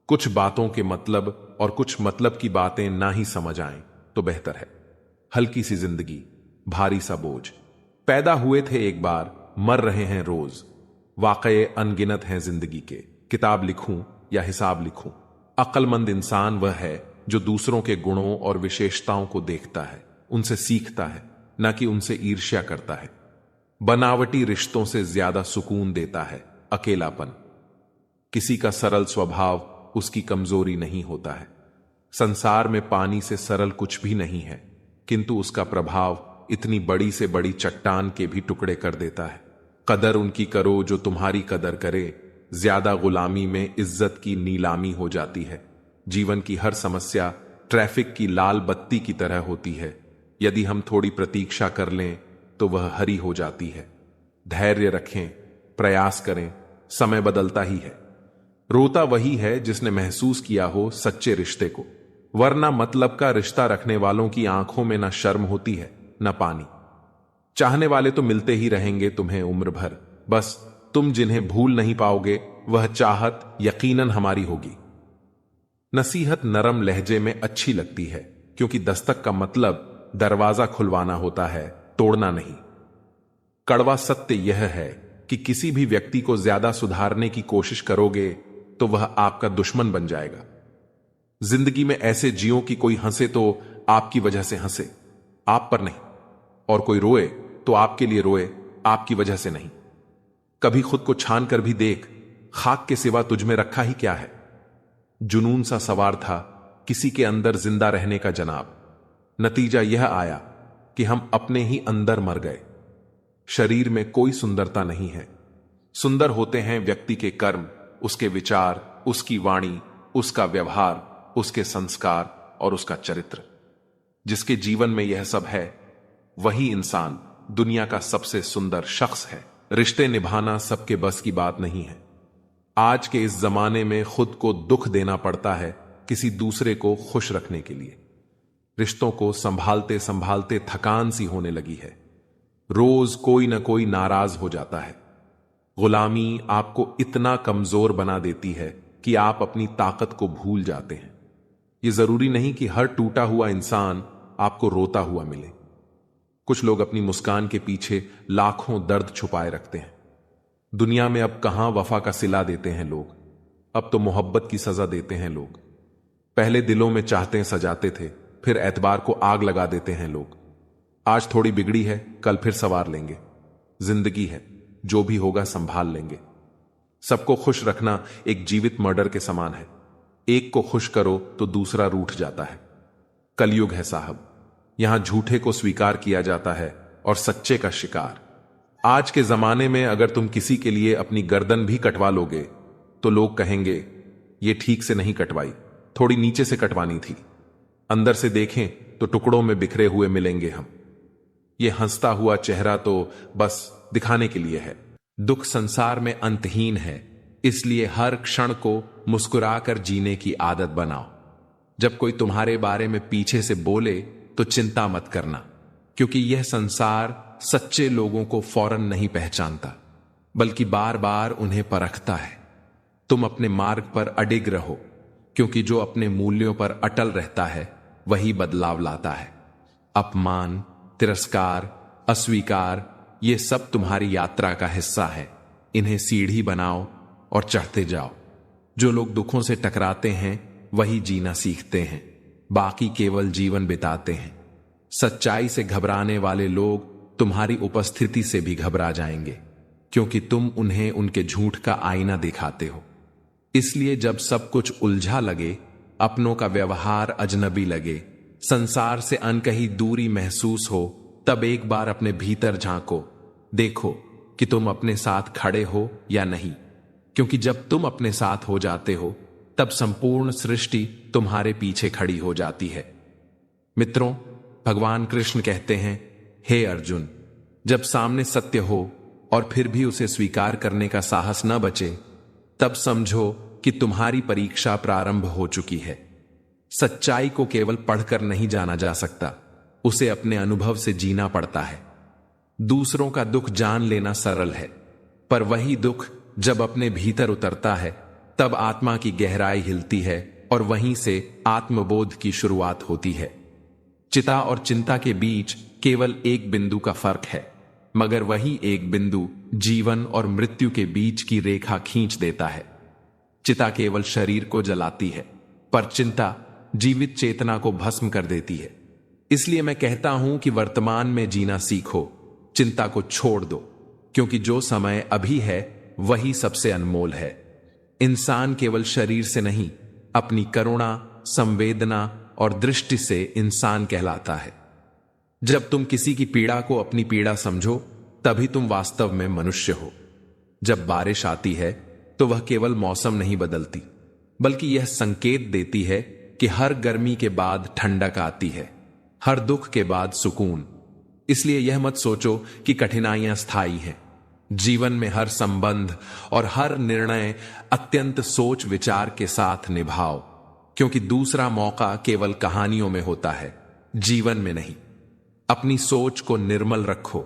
कुछ बातों के मतलब और कुछ मतलब की बातें ना ही समझ आएं तो बेहतर है। हल्की सी जिंदगी, भारी सा बोझ। पैदा हुए थे एक बार, मर रहे हैं रोज। वाकये अनगिनत हैं जिंदगी के, किताब लिखूं या हिसाब लिखूं। अक्लमंद इंसान वह है जो दूसरों के गुणों और विशेषताओं को देखता है, उनसे सीखता है, न कि उनसे ईर्ष्या करता है। बनावटी रिश्तों से ज्यादा सुकून देता है अकेलापन। किसी का सरल स्वभाव उसकी कमजोरी नहीं होता है। संसार में पानी से सरल कुछ भी नहीं है, किंतु उसका प्रभाव इतनी बड़ी से बड़ी चट्टान के भी टुकड़े कर देता है। कदर उनकी करो जो तुम्हारी कदर करे, ज्यादा गुलामी में इज्जत की नीलामी हो जाती है। जीवन की हर समस्या ट्रैफिक की लाल बत्ती की तरह होती है। यदि हम थोड़ी प्रतीक्षा कर लें तो वह हरी हो जाती है। धैर्य रखें, प्रयास करें, समय बदलता ही है। रोता वही है जिसने महसूस किया हो सच्चे रिश्ते को, वरना मतलब का रिश्ता रखने वालों की आंखों में न शर्म होती है न पानी। चाहने वाले तो मिलते ही रहेंगे तुम्हें उम्र भर, बस तुम जिन्हें भूल नहीं पाओगे वह चाहत यकीनन हमारी होगी। नसीहत नरम लहजे में अच्छी लगती है, क्योंकि दस्तक का मतलब दरवाजा खुलवाना होता है, तोड़ना नहीं। कड़वा सत्य यह है कि किसी भी व्यक्ति को ज्यादा सुधारने की कोशिश करोगे तो वह आपका दुश्मन बन जाएगा। जिंदगी में ऐसे जियो कि कोई हंसे तो आपकी वजह से हंसे, आप पर नहीं, और कोई रोए तो आपके लिए रोए, आपकी वजह से नहीं। कभी खुद को छान कर भी देख, खाक के सिवा तुझ में रखा ही क्या है। जुनून सा सवार था किसी के अंदर जिंदा रहने का जनाब। नतीजा यह आया कि हम अपने ही अंदर मर गए। शरीर में कोई सुंदरता नहीं है, सुंदर होते हैं व्यक्ति के कर्म, उसके विचार, उसकी वाणी, उसका व्यवहार, उसके संस्कार और उसका चरित्र। जिसके जीवन में यह सब है वही इंसान दुनिया का सबसे सुंदर शख्स है। रिश्ते निभाना सबके बस की बात नहीं है। आज के इस जमाने में खुद को दुख देना पड़ता है किसी दूसरे को खुश रखने के लिए। रिश्तों को संभालते संभालते थकान सी होने लगी है। रोज कोई ना कोई नाराज हो जाता है। गुलामी आपको इतना कमजोर बना देती है कि आप अपनी ताकत को भूल जाते हैं। यह जरूरी नहीं कि हर टूटा हुआ इंसान आपको रोता हुआ मिले। कुछ लोग अपनी मुस्कान के पीछे लाखों दर्द छुपाए रखते हैं। दुनिया में अब कहां वफा का सिला देते हैं लोग, अब तो मोहब्बत की सजा देते हैं लोग। पहले दिलों में चाहते सजाते थे, फिर एतबार को आग लगा देते हैं लोग। आज थोड़ी बिगड़ी है, कल फिर सवार लेंगे। जिंदगी है, जो भी होगा संभाल लेंगे। सबको खुश रखना एक जीवित मर्डर के समान है। एक को खुश करो तो दूसरा रूठ जाता है। कलयुग है साहब, यहां झूठे को स्वीकार किया जाता है और सच्चे का शिकार। आज के जमाने में अगर तुम किसी के लिए अपनी गर्दन भी कटवा लोगे तो लोग कहेंगे ये ठीक से नहीं कटवाई, थोड़ी नीचे से कटवानी थी। अंदर से देखें तो टुकड़ों में बिखरे हुए मिलेंगे हम। ये हंसता हुआ चेहरा तो बस दिखाने के लिए है। दुख संसार में अंतहीन है, इसलिए हर क्षण को मुस्कुराकर जीने की आदत बनाओ। जब कोई तुम्हारे बारे में पीछे से बोले तो चिंता मत करना, क्योंकि यह संसार सच्चे लोगों को फौरन नहीं पहचानता, बल्कि बार बार उन्हें परखता है। तुम अपने मार्ग पर अडिग रहो, क्योंकि जो अपने मूल्यों पर अटल रहता है वही बदलाव लाता है। अपमान, तिरस्कार, अस्वीकार, ये सब तुम्हारी यात्रा का हिस्सा है। इन्हें सीढ़ी बनाओ और चढ़ते जाओ। जो लोग दुखों से टकराते हैं वही जीना सीखते हैं, बाकी केवल जीवन बिताते हैं। सच्चाई से घबराने वाले लोग तुम्हारी उपस्थिति से भी घबरा जाएंगे, क्योंकि तुम उन्हें उनके झूठ का आईना दिखाते हो। इसलिए जब सब कुछ उलझा लगे, अपनों का व्यवहार अजनबी लगे, संसार से अनकही दूरी महसूस हो, तब एक बार अपने भीतर झांको। देखो कि तुम अपने साथ खड़े हो या नहीं, क्योंकि जब तुम अपने साथ हो जाते हो तब संपूर्ण सृष्टि तुम्हारे पीछे खड़ी हो जाती है। मित्रों, भगवान कृष्ण कहते हैं, हे अर्जुन, जब सामने सत्य हो और फिर भी उसे स्वीकार करने का साहस न बचे, तब समझो कि तुम्हारी परीक्षा प्रारंभ हो चुकी है। सच्चाई को केवल पढ़कर नहीं जाना जा सकता, उसे अपने अनुभव से जीना पड़ता है। दूसरों का दुख जान लेना सरल है, पर वही दुख जब अपने भीतर उतरता है तब आत्मा की गहराई हिलती है और वहीं से आत्मबोध की शुरुआत होती है। चिता और चिंता के बीच केवल एक बिंदु का फर्क है, मगर वही एक बिंदु जीवन और मृत्यु के बीच की रेखा खींच देता है। चिता केवल शरीर को जलाती है, पर चिंता जीवित चेतना को भस्म कर देती है। इसलिए मैं कहता हूं कि वर्तमान में जीना सीखो, चिंता को छोड़ दो, क्योंकि जो समय अभी है वही सबसे अनमोल है। इंसान केवल शरीर से नहीं, अपनी करुणा, संवेदना और दृष्टि से इंसान कहलाता है। जब तुम किसी की पीड़ा को अपनी पीड़ा समझो, तभी तुम वास्तव में मनुष्य हो। जब बारिश आती है तो वह केवल मौसम नहीं बदलती, बल्कि यह संकेत देती है कि हर गर्मी के बाद ठंडक आती है, हर दुख के बाद सुकून। इसलिए यह मत सोचो कि कठिनाइयां स्थायी हैं। जीवन में हर संबंध और हर निर्णय अत्यंत सोच विचार के साथ निभाओ, क्योंकि दूसरा मौका केवल कहानियों में होता है, जीवन में नहीं। अपनी सोच को निर्मल रखो,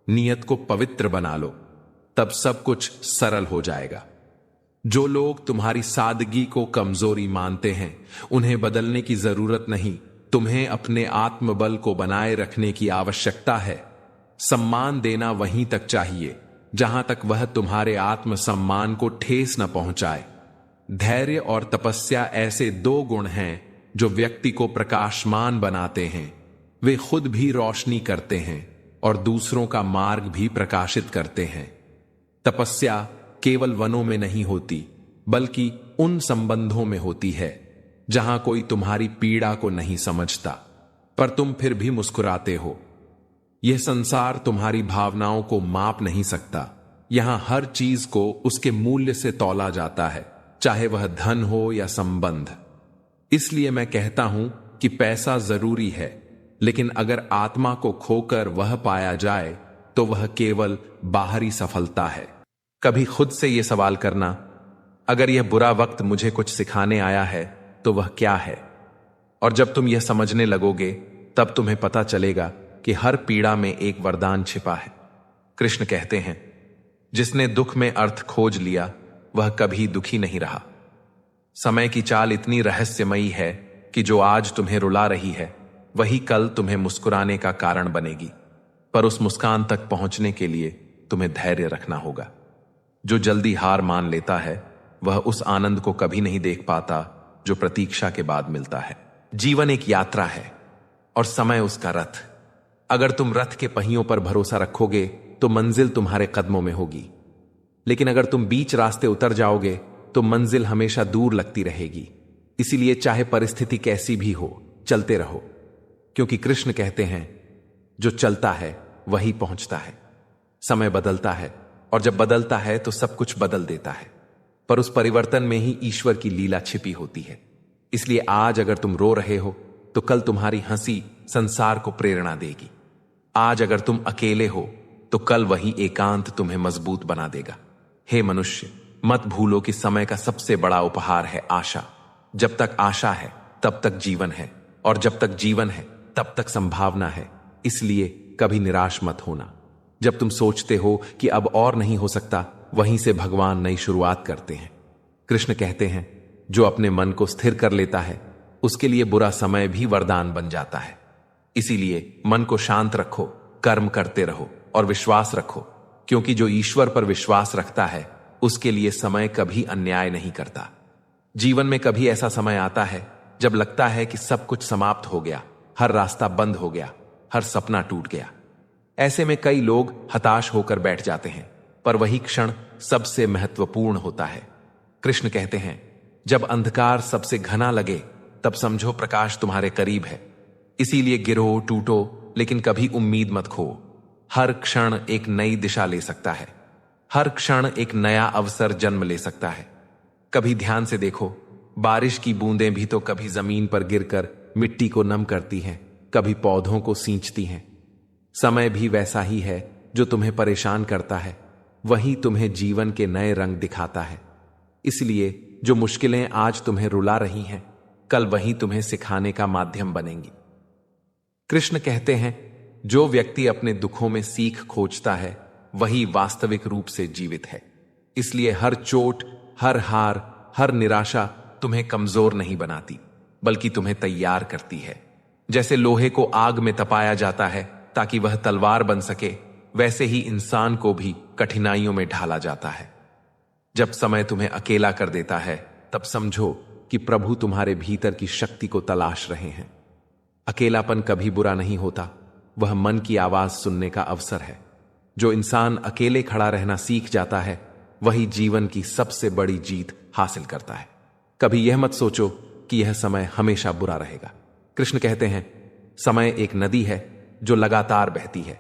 नियत को पवित्र बना लो, तब सब कुछ सरल हो जाएगा। जो लोग तुम्हारी सादगी को कमजोरी मानते हैं, उन्हें बदलने की जरूरत नहीं, तुम्हें अपने आत्मबल को बनाए रखने की आवश्यकता है। सम्मान देना वहीं तक चाहिए जहां तक वह तुम्हारे आत्मसम्मान को ठेस न पहुंचाए। धैर्य और तपस्या ऐसे दो गुण हैं जो व्यक्ति को प्रकाशमान बनाते हैं। वे खुद भी रोशनी करते हैं और दूसरों का मार्ग भी प्रकाशित करते हैं। तपस्या केवल वनों में नहीं होती, बल्कि उन संबंधों में होती है जहां कोई तुम्हारी पीड़ा को नहीं समझता, पर तुम फिर भी मुस्कुराते हो। यह संसार तुम्हारी भावनाओं को माप नहीं सकता। यहां हर चीज को उसके मूल्य से तौला जाता है, चाहे वह धन हो या संबंध। इसलिए मैं कहता हूं कि पैसा जरूरी है, लेकिन अगर आत्मा को खोकर वह पाया जाए तो वह केवल बाहरी सफलता है। कभी खुद से यह सवाल करना, अगर यह बुरा वक्त मुझे कुछ सिखाने आया है तो वह क्या है? और जब तुम यह समझने लगोगे, तब तुम्हें पता चलेगा कि हर पीड़ा में एक वरदान छिपा है। कृष्ण कहते हैं, जिसने दुख में अर्थ खोज लिया वह कभी दुखी नहीं रहा। समय की चाल इतनी रहस्यमयी है कि जो आज तुम्हें रुला रही है वही कल तुम्हें मुस्कुराने का कारण बनेगी। पर उस मुस्कान तक पहुंचने के लिए तुम्हें धैर्य रखना होगा। जो जल्दी हार मान लेता है वह उस आनंद को कभी नहीं देख पाता जो प्रतीक्षा के बाद मिलता है। जीवन एक यात्रा है और समय उसका रथ। अगर तुम रथ के पहियों पर भरोसा रखोगे तो मंजिल तुम्हारे कदमों में होगी, लेकिन अगर तुम बीच रास्ते उतर जाओगे तो मंजिल हमेशा दूर लगती रहेगी। इसीलिए चाहे परिस्थिति कैसी भी हो, चलते रहो, क्योंकि कृष्ण कहते हैं, जो चलता है वही पहुंचता है। समय बदलता है और जब बदलता है तो सब कुछ बदल देता है, पर उस परिवर्तन में ही ईश्वर की लीला छिपी होती है। इसलिए आज अगर तुम रो रहे हो तो कल तुम्हारी हंसी संसार को प्रेरणा देगी। आज अगर तुम अकेले हो तो कल वही एकांत तुम्हें मजबूत बना देगा। हे मनुष्य, मत भूलो कि समय का सबसे बड़ा उपहार है आशा। जब तक आशा है तब तक जीवन है, और जब तक जीवन है तब तक संभावना है। इसलिए कभी निराश मत होना। जब तुम सोचते हो कि अब और नहीं हो सकता, वहीं से भगवान नई शुरुआत करते हैं। कृष्ण कहते हैं, जो अपने मन को स्थिर कर लेता है उसके लिए बुरा समय भी वरदान बन जाता है। इसीलिए मन को शांत रखो, कर्म करते रहो और विश्वास रखो, क्योंकि जो ईश्वर पर विश्वास रखता है उसके लिए समय कभी अन्याय नहीं करता। जीवन में कभी ऐसा समय आता है जब लगता है कि सब कुछ समाप्त हो गया, हर रास्ता बंद हो गया, हर सपना टूट गया। ऐसे में कई लोग हताश होकर बैठ जाते हैं, पर वही क्षण सबसे महत्वपूर्ण होता है। कृष्ण कहते हैं, जब अंधकार सबसे घना लगे तब समझो प्रकाश तुम्हारे करीब है। इसीलिए गिरो, टूटो, लेकिन कभी उम्मीद मत खो। हर क्षण एक नई दिशा ले सकता है, हर क्षण एक नया अवसर जन्म ले सकता है। कभी ध्यान से देखो, बारिश की बूंदें भी तो कभी जमीन पर गिरकर मिट्टी को नम करती हैं, कभी पौधों को सींचती हैं। समय भी वैसा ही है, जो तुम्हें परेशान करता है वही तुम्हें जीवन के नए रंग दिखाता है। इसलिए जो मुश्किलें आज तुम्हें रुला रही हैं, कल वही तुम्हें सिखाने का माध्यम बनेंगी। कृष्ण कहते हैं, जो व्यक्ति अपने दुखों में सीख खोजता है वही वास्तविक रूप से जीवित है। इसलिए हर चोट, हर हार, हर निराशा तुम्हें कमजोर नहीं बनाती, बल्कि तुम्हें तैयार करती है। जैसे लोहे को आग में तपाया जाता है ताकि वह तलवार बन सके, वैसे ही इंसान को भी कठिनाइयों में ढाला जाता है। जब समय तुम्हें अकेला कर देता है, तब समझो कि प्रभु तुम्हारे भीतर की शक्ति को तलाश रहे हैं। अकेलापन कभी बुरा नहीं होता, वह मन की आवाज सुनने का अवसर है। जो इंसान अकेले खड़ा रहना सीख जाता है, वही जीवन की सबसे बड़ी जीत हासिल करता है। कभी यह मत सोचो कि यह समय हमेशा बुरा रहेगा। कृष्ण कहते हैं, समय एक नदी है जो लगातार बहती है।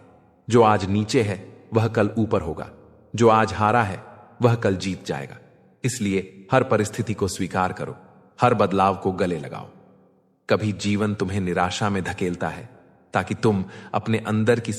जो आज नीचे है वह कल ऊपर होगा, जो आज हारा है वह कल जीत जाएगा। इसलिए हर परिस्थिति को स्वीकार करो, हर बदलाव को गले लगाओ। कभी जीवन तुम्हें निराशा में धकेलता है ताकि तुम अपने अंदर की